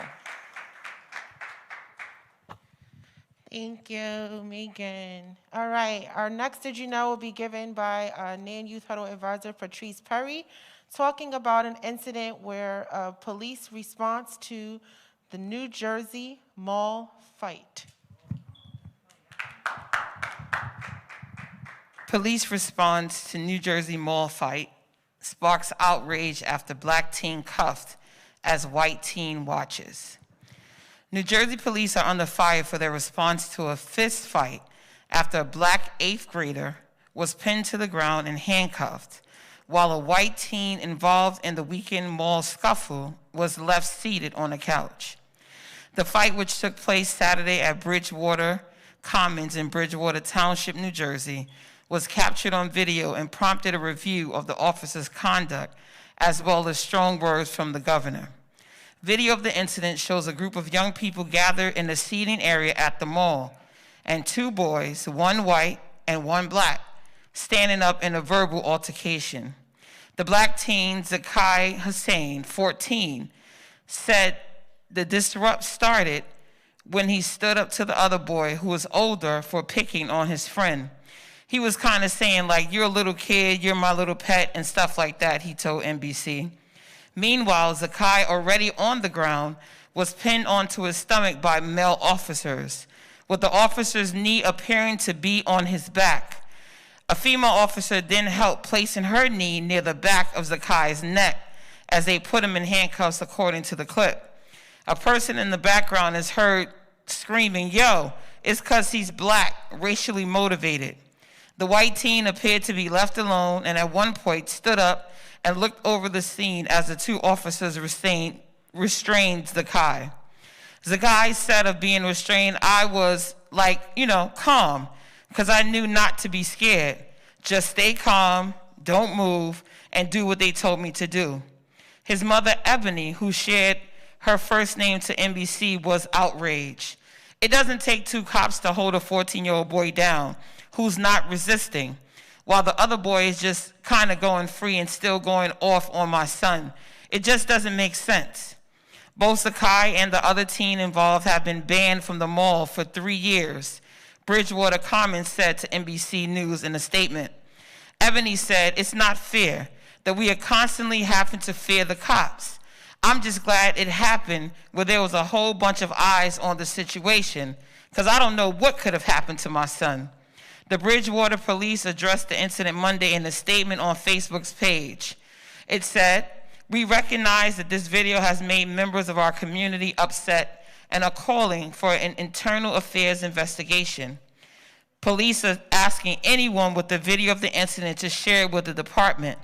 Thank you, Megan. All right, our next Did You Know will be given by NAN Youth Huddle Advisor Patrice Perry, talking about an incident where police response to the New Jersey mall fight. Police response to New Jersey mall fight sparks outrage after black teen cuffed as white teen watches. New Jersey police are under fire for their response to a fist fight after a black 8th grader was pinned to the ground and handcuffed, while a white teen involved in the weekend mall scuffle was left seated on a couch. The fight, which took place Saturday at Bridgewater Commons in Bridgewater Township, New Jersey, was captured on video and prompted a review of the officer's conduct, as well as strong words from the governor. Video of the incident shows a group of young people gathered in the seating area at the mall, and 2 boys, 1 white and 1 black, standing up in a verbal altercation. The black teen, Zakai Hussein, 14, said the disrupt started when he stood up to the other boy, who was older, for picking on his friend. He was kind of saying, like, you're a little kid, you're my little pet, and stuff like that, he told NBC. Meanwhile, Zakai, already on the ground, was pinned onto his stomach by male officers, with the officer's knee appearing to be on his back. A female officer then helped placing her knee near the back of Zakai's neck as they put him in handcuffs, according to the clip. A person in the background is heard screaming, "Yo, it's 'cause he's black, racially motivated." The white teen appeared to be left alone and at one point stood up and looked over the scene as the 2 officers restrained Zakai. Zakai said of being restrained, "I was like, calm, because I knew not to be scared. Just stay calm, don't move, and do what they told me to do." His mother, Ebony, who shared her first name to NBC, was outraged. It doesn't take 2 cops to hold a 14-year-old boy down who's not resisting, while the other boy is just kind of going free and still going off on my son. It just doesn't make sense. Both Zakai and the other teen involved have been banned from the mall for 3 years, Bridgewater Commons said to NBC News in a statement. Ebony said, "It's not fair that we are constantly having to fear the cops. I'm just glad it happened where there was a whole bunch of eyes on the situation, because I don't know what could have happened to my son." The Bridgewater police addressed the incident Monday in a statement on Facebook's page. It said, "We recognize that this video has made members of our community upset and are calling for an internal affairs investigation. Police are asking anyone with the video of the incident to share it with the department,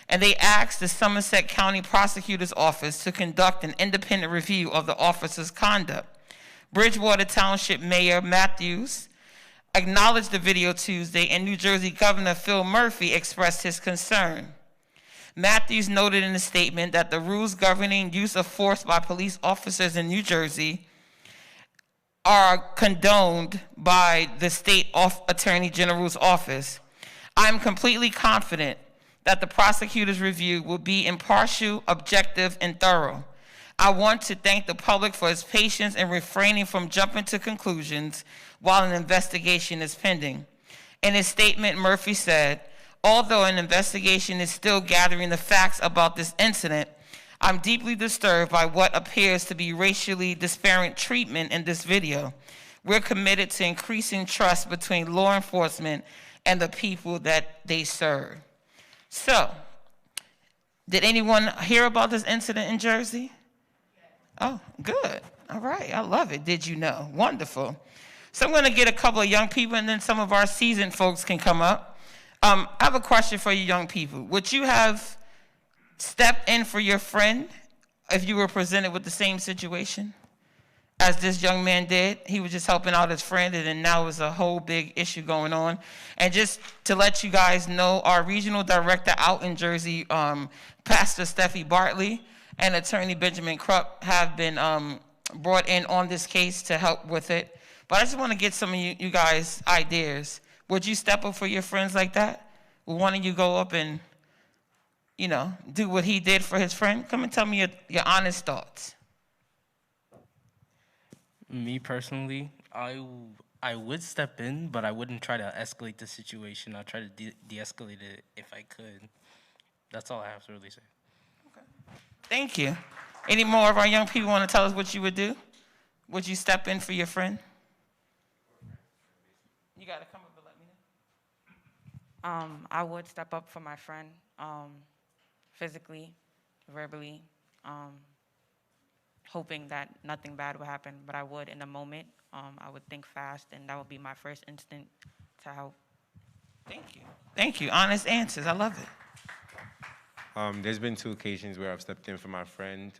and they asked the Somerset County Prosecutor's Office to conduct an independent review of the officer's conduct. Bridgewater Township Mayor Matthews acknowledged the video Tuesday, and New Jersey Governor Phil Murphy expressed his concern. Matthews noted in a statement that the rules governing use of force by police officers in New Jersey are condoned by the state attorney general's office. I'm completely confident that the prosecutor's review will be impartial, objective, and thorough. I want to thank the public for its patience in refraining from jumping to conclusions while an investigation is pending. In his statement, Murphy said, although an investigation is still gathering the facts about this incident, I'm deeply disturbed by what appears to be racially disparate treatment in this video. We're committed to increasing trust between law enforcement and the people that they serve. So, did anyone hear about this incident in Jersey? Oh, good. All right, I love it. Did you know? Wonderful. So I'm going to get a couple of young people, and then some of our seasoned folks can come up. I have a question for you young people. Would you have stepped in for your friend if you were presented with the same situation as this young man did? He was just helping out his friend, and then now there's a whole big issue going on. And just to let you guys know, our regional director out in Jersey, Pastor Steffi Bartley, and Attorney Benjamin Krupp have been brought in on this case to help with it. But I just want to get some of you guys' ideas. Would you step up for your friends like that? Would one of you go up and, you know, do what he did for his friend? Come and tell me your honest thoughts. Me personally, I would step in, but I wouldn't try to escalate the situation. I'll try to de-escalate it if I could. That's all I have to really say. Thank you. Any more of our young people want to tell us what you would do? Would you step in for your friend? You got to come up and let me know. I would step up for my friend, physically, verbally, hoping that nothing bad would happen, but I would in the moment. I would think fast, and that would be my first instinct to help. Thank you. Thank you. Honest answers. I love it. There's been 2 occasions where I've stepped in for my friend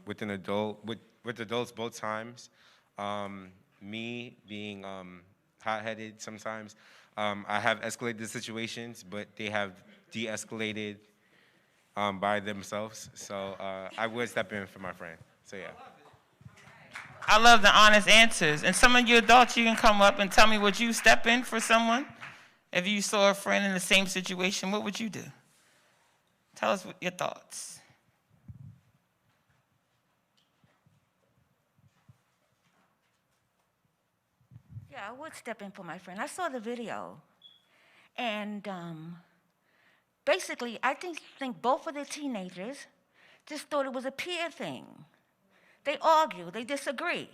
with an adult, with adults both times. Me being hot-headed sometimes, I have escalated the situations, but they have de-escalated by themselves. So I would step in for my friend. So yeah. I love the honest answers. And some of you adults, you can come up and tell me, would you step in for someone? If you saw a friend in the same situation, what would you do? Tell us your thoughts. Yeah, I would step in for my friend. I saw the video, and basically, I think both of the teenagers just thought it was a peer thing. They argue, they disagree,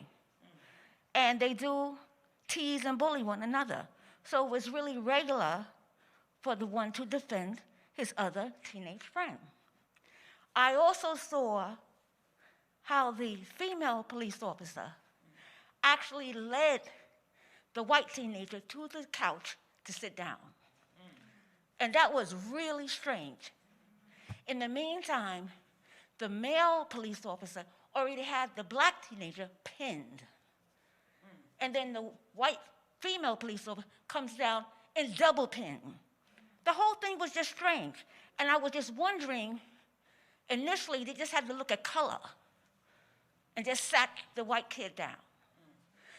and they do tease and bully one another. So it was really regular for the one to defend his other teenage friend. I also saw how the female police officer actually led the white teenager to the couch to sit down. And that was really strange. In the meantime, the male police officer already had the black teenager pinned. And then the white female police officer comes down and double pin. The whole thing was just strange. And I was just wondering, initially they just had to look at color and just sat the white kid down.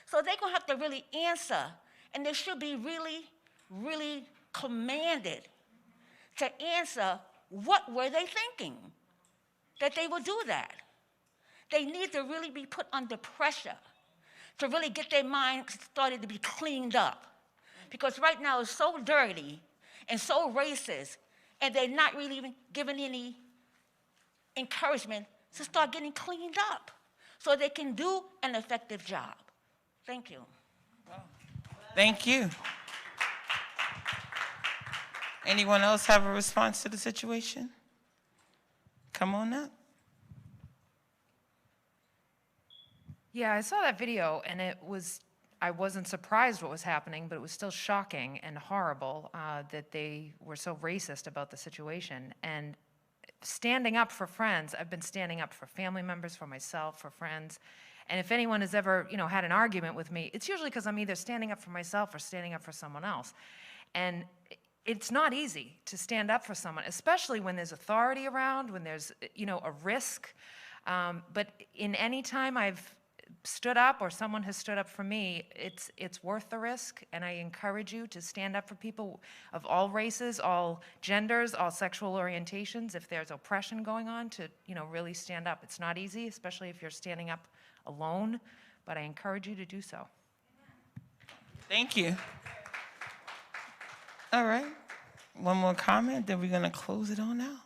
So they're gonna have to really answer, and they should be really, really commanded to answer what were they thinking that they would do that. They need to really be put under pressure to really get their minds started to be cleaned up. Because right now it's so dirty and so racist, and they're not really even given any encouragement to start getting cleaned up so they can do an effective job. Thank you. Thank you. Anyone else have a response to the situation? Come on up. Yeah, I saw that video, and I wasn't surprised what was happening, but it was still shocking and horrible that they were so racist about the situation. And standing up for friends. I've been standing up for family members, for myself, for friends. And if anyone has ever, had an argument with me, it's usually because I'm either standing up for myself or standing up for someone else. And it's not easy to stand up for someone, especially when there's authority around, when there's, a risk. But in any time I've stood up or someone has stood up for me, it's worth the risk, and I encourage you to stand up for people of all races, all genders, all sexual orientations. If there's oppression going on, to really stand up. It's not easy, especially if you're standing up alone, but I encourage you to do so. Thank you. All right, one more comment, then we're gonna close it on out.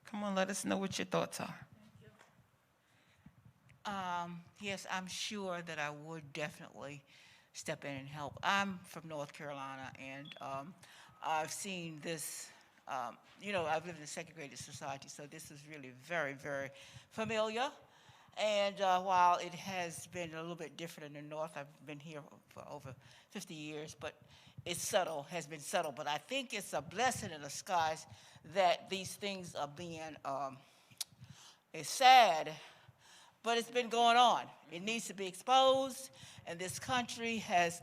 Come on, let us know what your thoughts are. Yes, I'm sure that I would definitely step in and help. I'm from North Carolina, and I've seen this, I've lived in a segregated society, so this is really very, very familiar. And while it has been a little bit different in the North, I've been here for over 50 years, but it's subtle, has been subtle. But I think it's a blessing in disguise that these things are being, it's sad, but it's been going on. It needs to be exposed, and this country has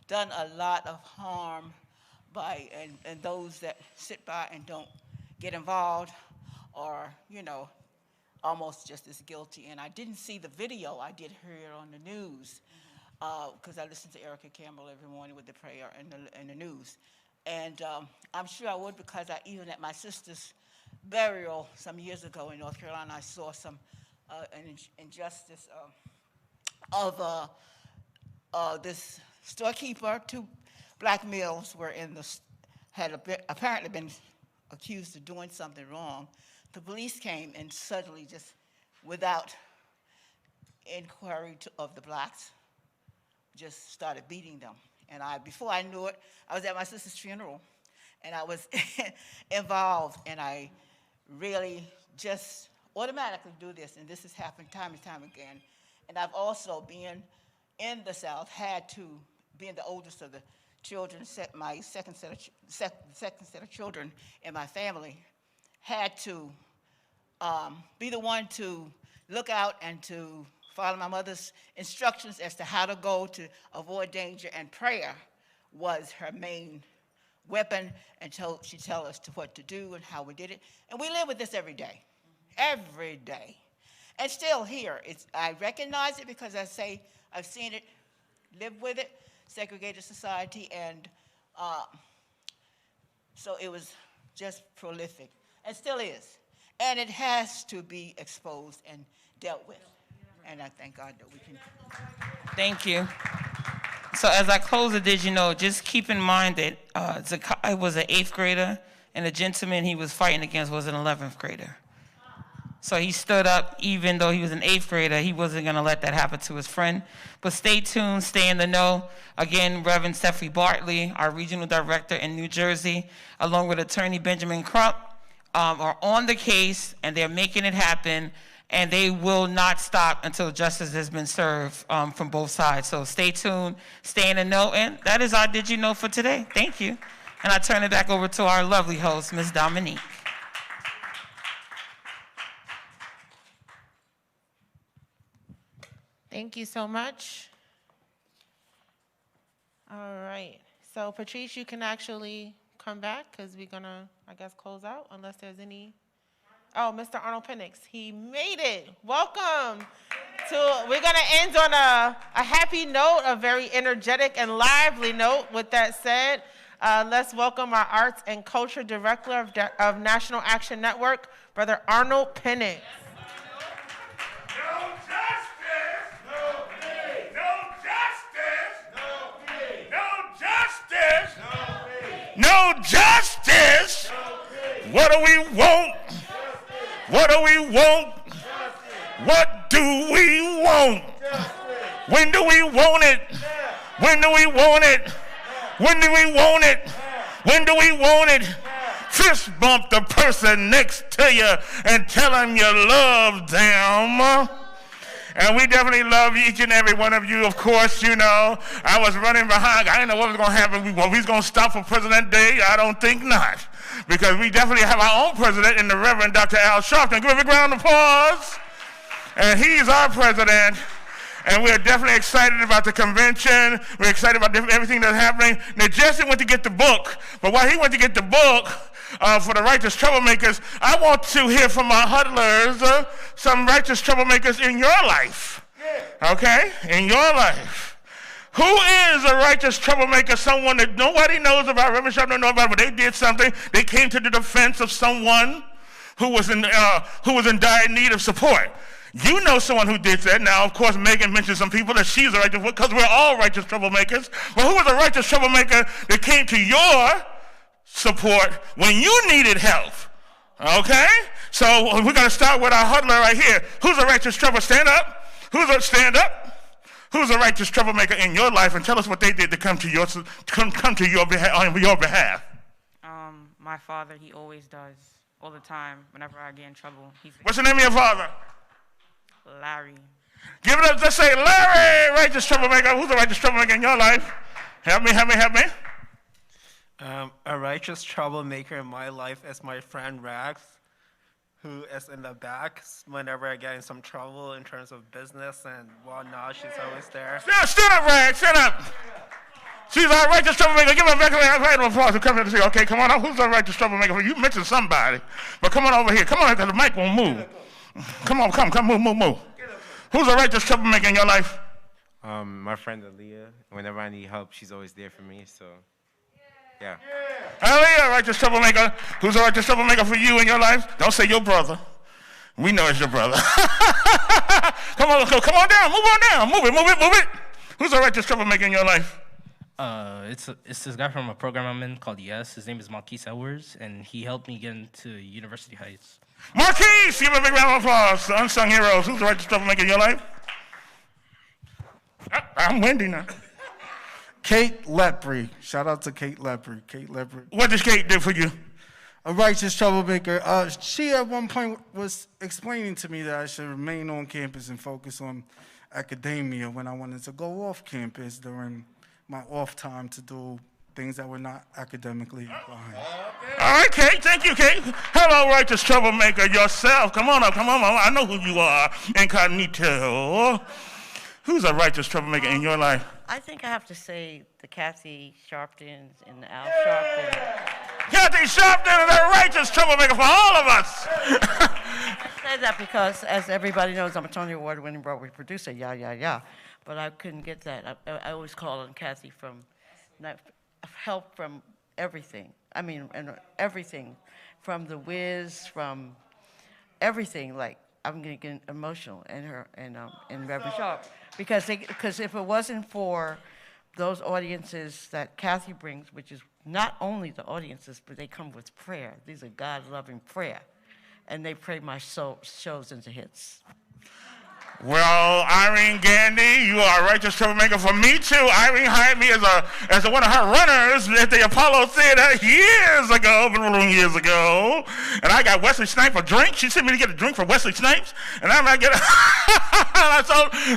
done a lot of harm by, and those that sit by and don't get involved are, almost just as guilty. And I didn't see the video. I did hear it on the news because I listen to Erica Campbell every morning with the prayer and the news. And I'm sure I would, because even at my sister's burial some years ago in North Carolina, I saw some an injustice of this storekeeper. 2 black males were had apparently been accused of doing something wrong. The police came and suddenly, just without inquiry of the blacks, just started beating them. And before I knew it, I was at my sister's funeral, and I was involved, and I really just automatically do this, and this has happened time and time again. And I've also, being in the South, had to, being the oldest of the children, my second set of children in my family, had to be the one to look out and to follow my mother's instructions as to how to go to avoid danger, and prayer was her main weapon, and she tell us what to do and how we did it. And we live with this every day, and still here. I recognize it because I say I've seen it, lived with it, segregated society, and so it was just prolific, and still is. And it has to be exposed and dealt with. And I thank God that we can. Thank you. So as I close it, did you know, just keep in mind that Zakai was an 8th grader, and the gentleman he was fighting against was an 11th grader. So he stood up, even though he was an 8th grader, he wasn't going to let that happen to his friend. But stay tuned, stay in the know. Again, Reverend Stephanie Bartley, our regional director in New Jersey, along with Attorney Benjamin Crump, are on the case, and they're making it happen, and they will not stop until justice has been served from both sides. So stay tuned, stay in the know, and that is our Did You Know for today. Thank you. And I turn it back over to our lovely host, Ms. Dominique. Thank you so much. All right. So Patrice, you can actually come back because we're going to, I guess, close out unless there's any. Oh, Mr. Arnold Penix, he made it. Welcome. We're going to end on a happy note, a very energetic and lively note. With that said, let's welcome our Arts and Culture Director of National Action Network, Brother Arnold Penix. No justice. What do we want? What do we want? What do we want? When do we want it? When do we want it? When do we want it? When do we want it? Fist bump the person next to you and tell them you love them. And we definitely love each and every one of you. Of course, you know, I was running behind. I didn't know what was going to happen. We was going to stop for President Day. I don't think not. Because we definitely have our own president in the Reverend Dr. Al Sharpton. Give a big round of applause. And he's our president. And we're definitely excited about the convention. We're excited about everything that's happening. Now, Jesse went to get the book. But while he went to get the book for the righteous troublemakers, I want to hear from our huddlers, some righteous troublemakers in your life. Okay? In your life. Who is a righteous troublemaker? Someone that nobody knows about, Reverend Sharpton don't know about, but they did something. They came to the defense of someone who was in dire need of support. You know someone who did that. Now, of course, Megan mentioned some people that she's a righteous, because we're all righteous troublemakers. But who was a righteous troublemaker that came to your support when you needed help? Okay? So we're going to start with our huddler right here. Who's a righteous troublemaker? Stand up. Stand up? Who's a righteous troublemaker in your life? And tell us what they did to come to your behalf, on your behalf. My father, he always does, all the time, whenever I get in trouble. What's the name of your father? Larry. Give it up. Let's say Larry, righteous troublemaker. Who's a righteous troublemaker in your life? Help me. A righteous troublemaker in my life is my friend Rags, who is in the back whenever I get in some trouble in terms of business and whatnot. She's always there. Stand up, Rags. Stand up. She's our righteous troublemaker. Give her a round of applause. Come here to see. Okay, come on up. Who's a righteous troublemaker? You mentioned somebody, but come on over here. Come on, because the mic won't move. Come, move. Who's a righteous troublemaker in your life? My friend Aaliyah. Whenever I need help, she's always there for me, so, yeah. Aaliyah, righteous troublemaker. Who's a righteous troublemaker for you in your life? Don't say your brother. We know it's your brother. Come on down. Move on down. Move it. Who's a righteous troublemaker in your life? It's this guy from a program I'm in called Yes. His name is Marquise Edwards, and he helped me get into University Heights. Marquise, give a big round of applause. The unsung heroes. Who's the righteous troublemaker in your life? I'm windy now. Kate Lepre. Shout out to Kate Lepre. What does Kate do for you? A righteous troublemaker. She at one point was explaining to me that I should remain on campus and focus on academia when I wanted to go off campus during my off time to do things that were not academically inclined. All right, Kate. Thank you, Kate. Hello, righteous troublemaker yourself. Come on up. I know who you are. Incognito. Who's a righteous troublemaker in your life? I think I have to say the Kathy Sharptons and the Al Sharpton. Kathy Sharpton is a righteous troublemaker for all of us. I say that because, as everybody knows, I'm a Tony Award-winning Broadway producer, yeah. But I couldn't get that. I always call on Kathy from help from everything. I mean, and everything, from the whiz, from everything. Like, I'm going to get emotional in her and Reverend Sharp, because if it wasn't for those audiences that Kathy brings, which is not only the audiences, but they come with prayer. These are God-loving prayer, and they pray my shows into hits. Well, Irene Gandy, you are a righteous troublemaker for me too. Irene hired me as one of her runners at the Apollo Theater years ago, and I got Wesley Snipes a drink. She sent me to get a drink for Wesley Snipes, and I'm not getting.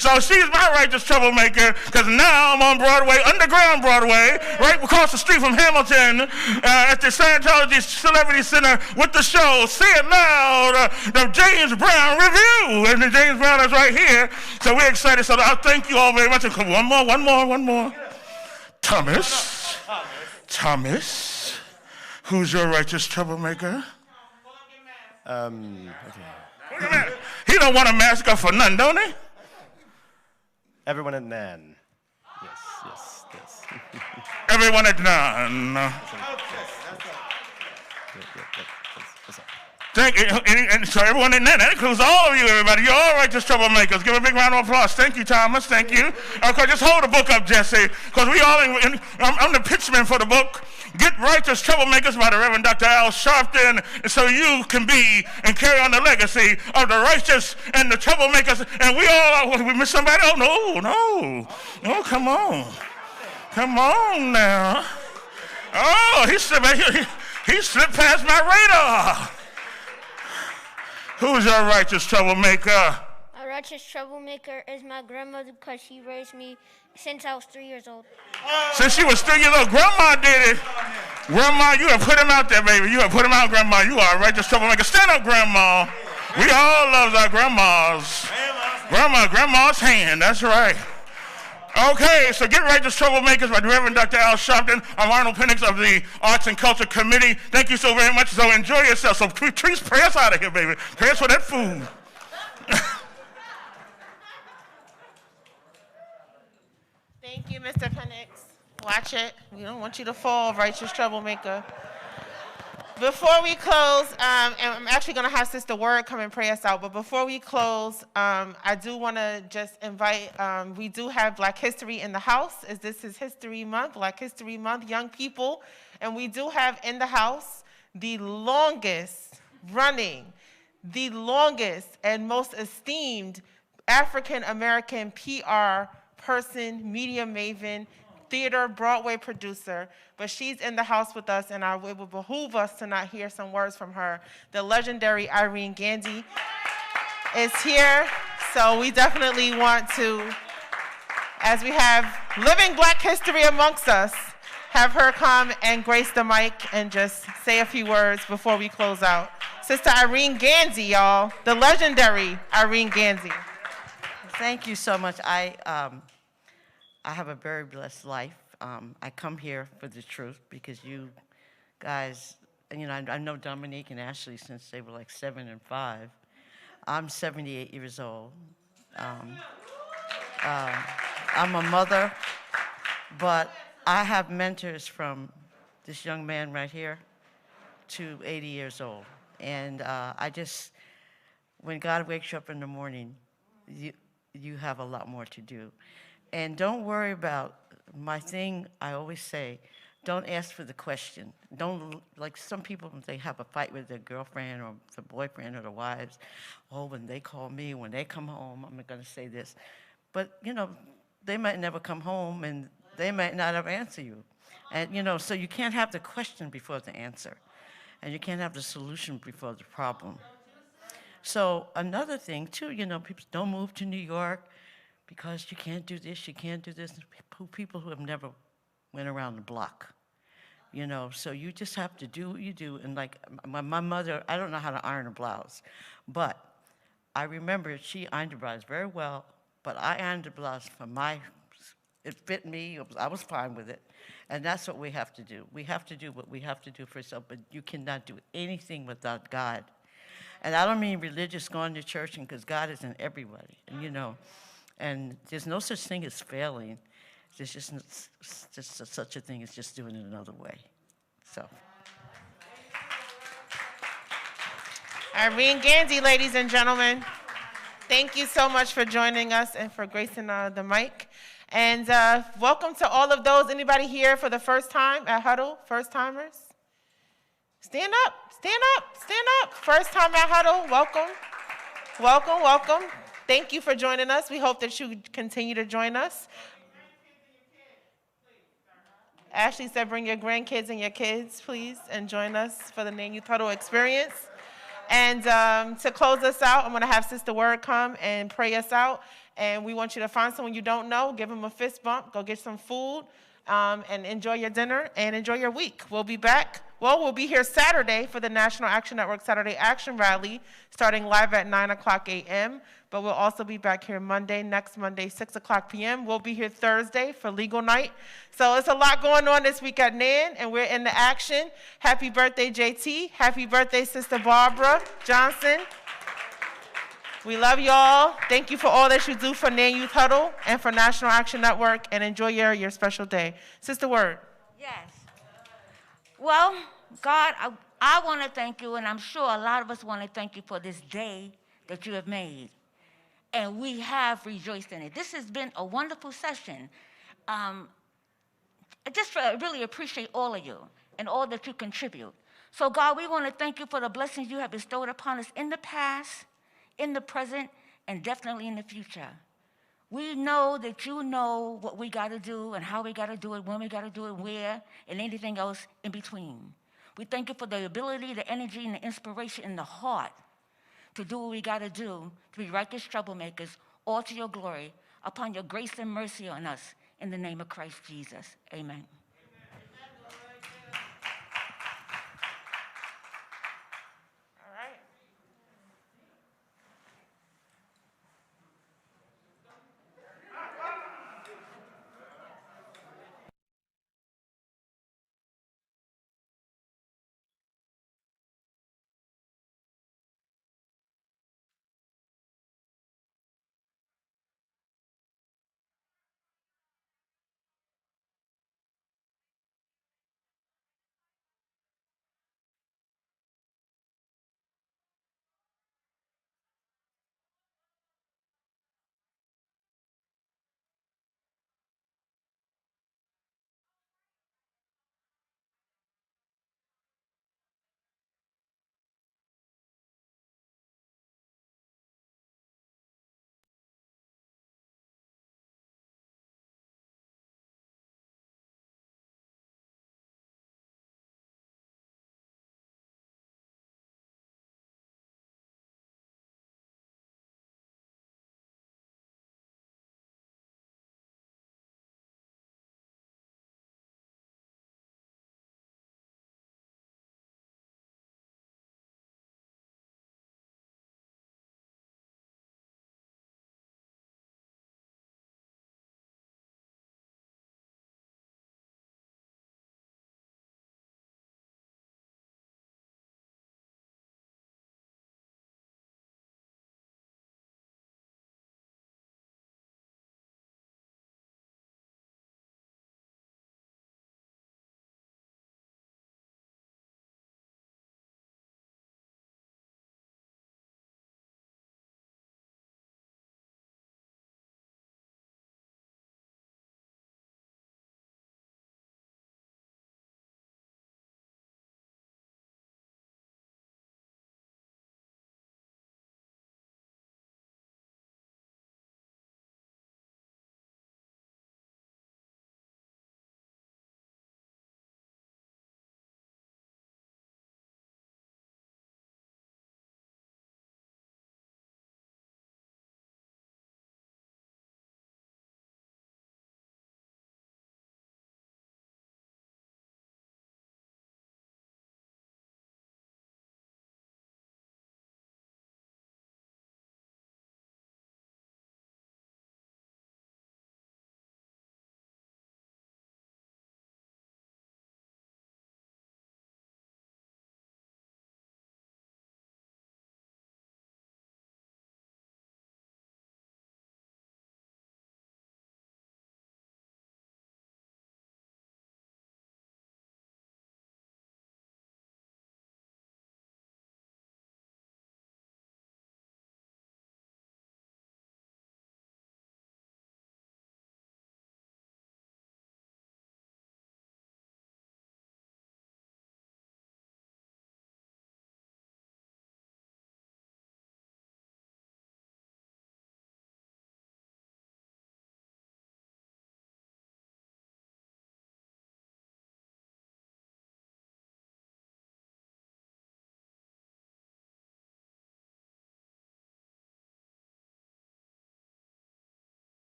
so she's my righteous troublemaker, because now I'm on Broadway, underground Broadway, right across the street from Hamilton, at the Scientology Celebrity Center with the show Say It Loud, the James Brown Review, and the James Brown is right here, so we're excited. So I thank you all very much. And one more. Thomas, who's your righteous troublemaker? Okay. He don't want a mask up for nothing, don't he? Everyone at NAN. Yes. Everyone at NAN. Thank you, and so everyone in that includes all of you, everybody. You're all righteous troublemakers. Give a big round of applause. Thank you, Thomas. Thank you. Okay, just hold the book up, Jesse, because we all I'm the pitchman for the book. Get Righteous Troublemakers by the Reverend Dr. Al Sharpton, so you can be and carry on the legacy of the righteous and the troublemakers. And we all, we miss somebody? Oh, no, come on now. Oh, he slipped past my radar. Who's your righteous troublemaker? A righteous troublemaker is my grandmother because she raised me since I was 3 years old. Since she was 3 years old, Grandma did it. Grandma, you have put him out there, baby. You have put him out, Grandma. You are a righteous troublemaker. Stand up, Grandma. We all love our grandmas. Grandma's hand. That's right. Okay, so Get Righteous Troublemakers by the Reverend Dr. Al Sharpton. I'm Arnold Penix of the Arts and Culture Committee. Thank you so very much. So enjoy yourself. So please pray us out of here, baby. Pray us for that food. Thank you, Mr. Penix. Watch it. We don't want you to fall, righteous troublemaker. Before we close, and I'm actually going to have Sister Word come and pray us out, but before we close, I do want to just invite, we do have Black History in the house, as this is History Month, Black History Month, young people, and we do have in the house the longest running, the longest and most esteemed African-American PR person, media maven, theater, Broadway producer, but she's in the house with us, and it will behoove us to not hear some words from her. The legendary Irene Gandy is here, so we definitely want to, as we have living Black history amongst us, have her come and grace the mic and just say a few words before we close out. Sister Irene Gandy, y'all, the legendary Irene Gandy. Thank you so much. I have a very blessed life. I come here for the truth because you guys, you know, I know Dominique and Ashley since they were like 7 and 5. I'm 78 years old. I'm a mother, but I have mentors from this young man right here to 80 years old. And when God wakes you up in the morning, you have a lot more to do. And don't worry about my thing. I always say, don't ask for the question. Don't, like some people, they have a fight with their girlfriend or the boyfriend or the wives. Oh, when they call me, when they come home, I'm going to say this. But, you know, they might never come home and they might not ever answer you. And, you know, so you can't have the question before the answer. And you can't have the solution before the problem. So another thing, too, you know, people don't move to New York because you can't do this, you can't do this. People who have never went around the block, you know. So you just have to do what you do. And like my mother, I don't know how to iron a blouse, but I remember she ironed a blouse very well, but I ironed a blouse for it fit me, I was fine with it. And that's what we have to do. We have to do what we have to do for ourselves, but you cannot do anything without God. And I don't mean religious, going to church, because God is in everybody, and you know. And there's no such thing as failing. There's just such a thing as just doing it another way. So. Irene Gandy, ladies and gentlemen. Thank you so much for joining us and for gracing the mic. And welcome to all of those, anybody here for the first time at Huddle, first timers? Stand up, stand up, stand up. First time at Huddle, welcome. Welcome, welcome. Thank you for joining us. We hope that you continue to join us. Ashley said bring your grandkids and your kids, please, and join us for the Nan Youth Huddle experience. And to close us out, I'm going to have Sister Word come and pray us out. And we want you to find someone you don't know, give them a fist bump, go get some food, and enjoy your dinner and enjoy your week. We'll be back. Well, we'll be here Saturday for the National Action Network Saturday Action Rally, starting live at 9:00 a.m. But we'll also be back here next Monday, 6:00 p.m. We'll be here Thursday for Legal Night. So it's a lot going on this week at NAN, and we're in the action. Happy birthday, JT. Happy birthday, Sister Barbara Johnson. We love y'all. Thank you for all that you do for NAN Youth Huddle and for National Action Network, and enjoy your special day. Sister Word. Yes. Well, God, I want to thank you, and I'm sure a lot of us want to thank you for this day that you have made. And we have rejoiced in it. This has been a wonderful session. I just really appreciate all of you and all that you contribute. So, God, we want to thank you for the blessings you have bestowed upon us in the past, in the present, and definitely in the future. We know that you know what we got to do and how we got to do it, when we got to do it, where, and anything else in between. We thank you for the ability, the energy, and the inspiration in the heart to do what we got to do, to be righteous troublemakers, all to your glory, upon your grace and mercy on us, in the name of Christ Jesus. Amen.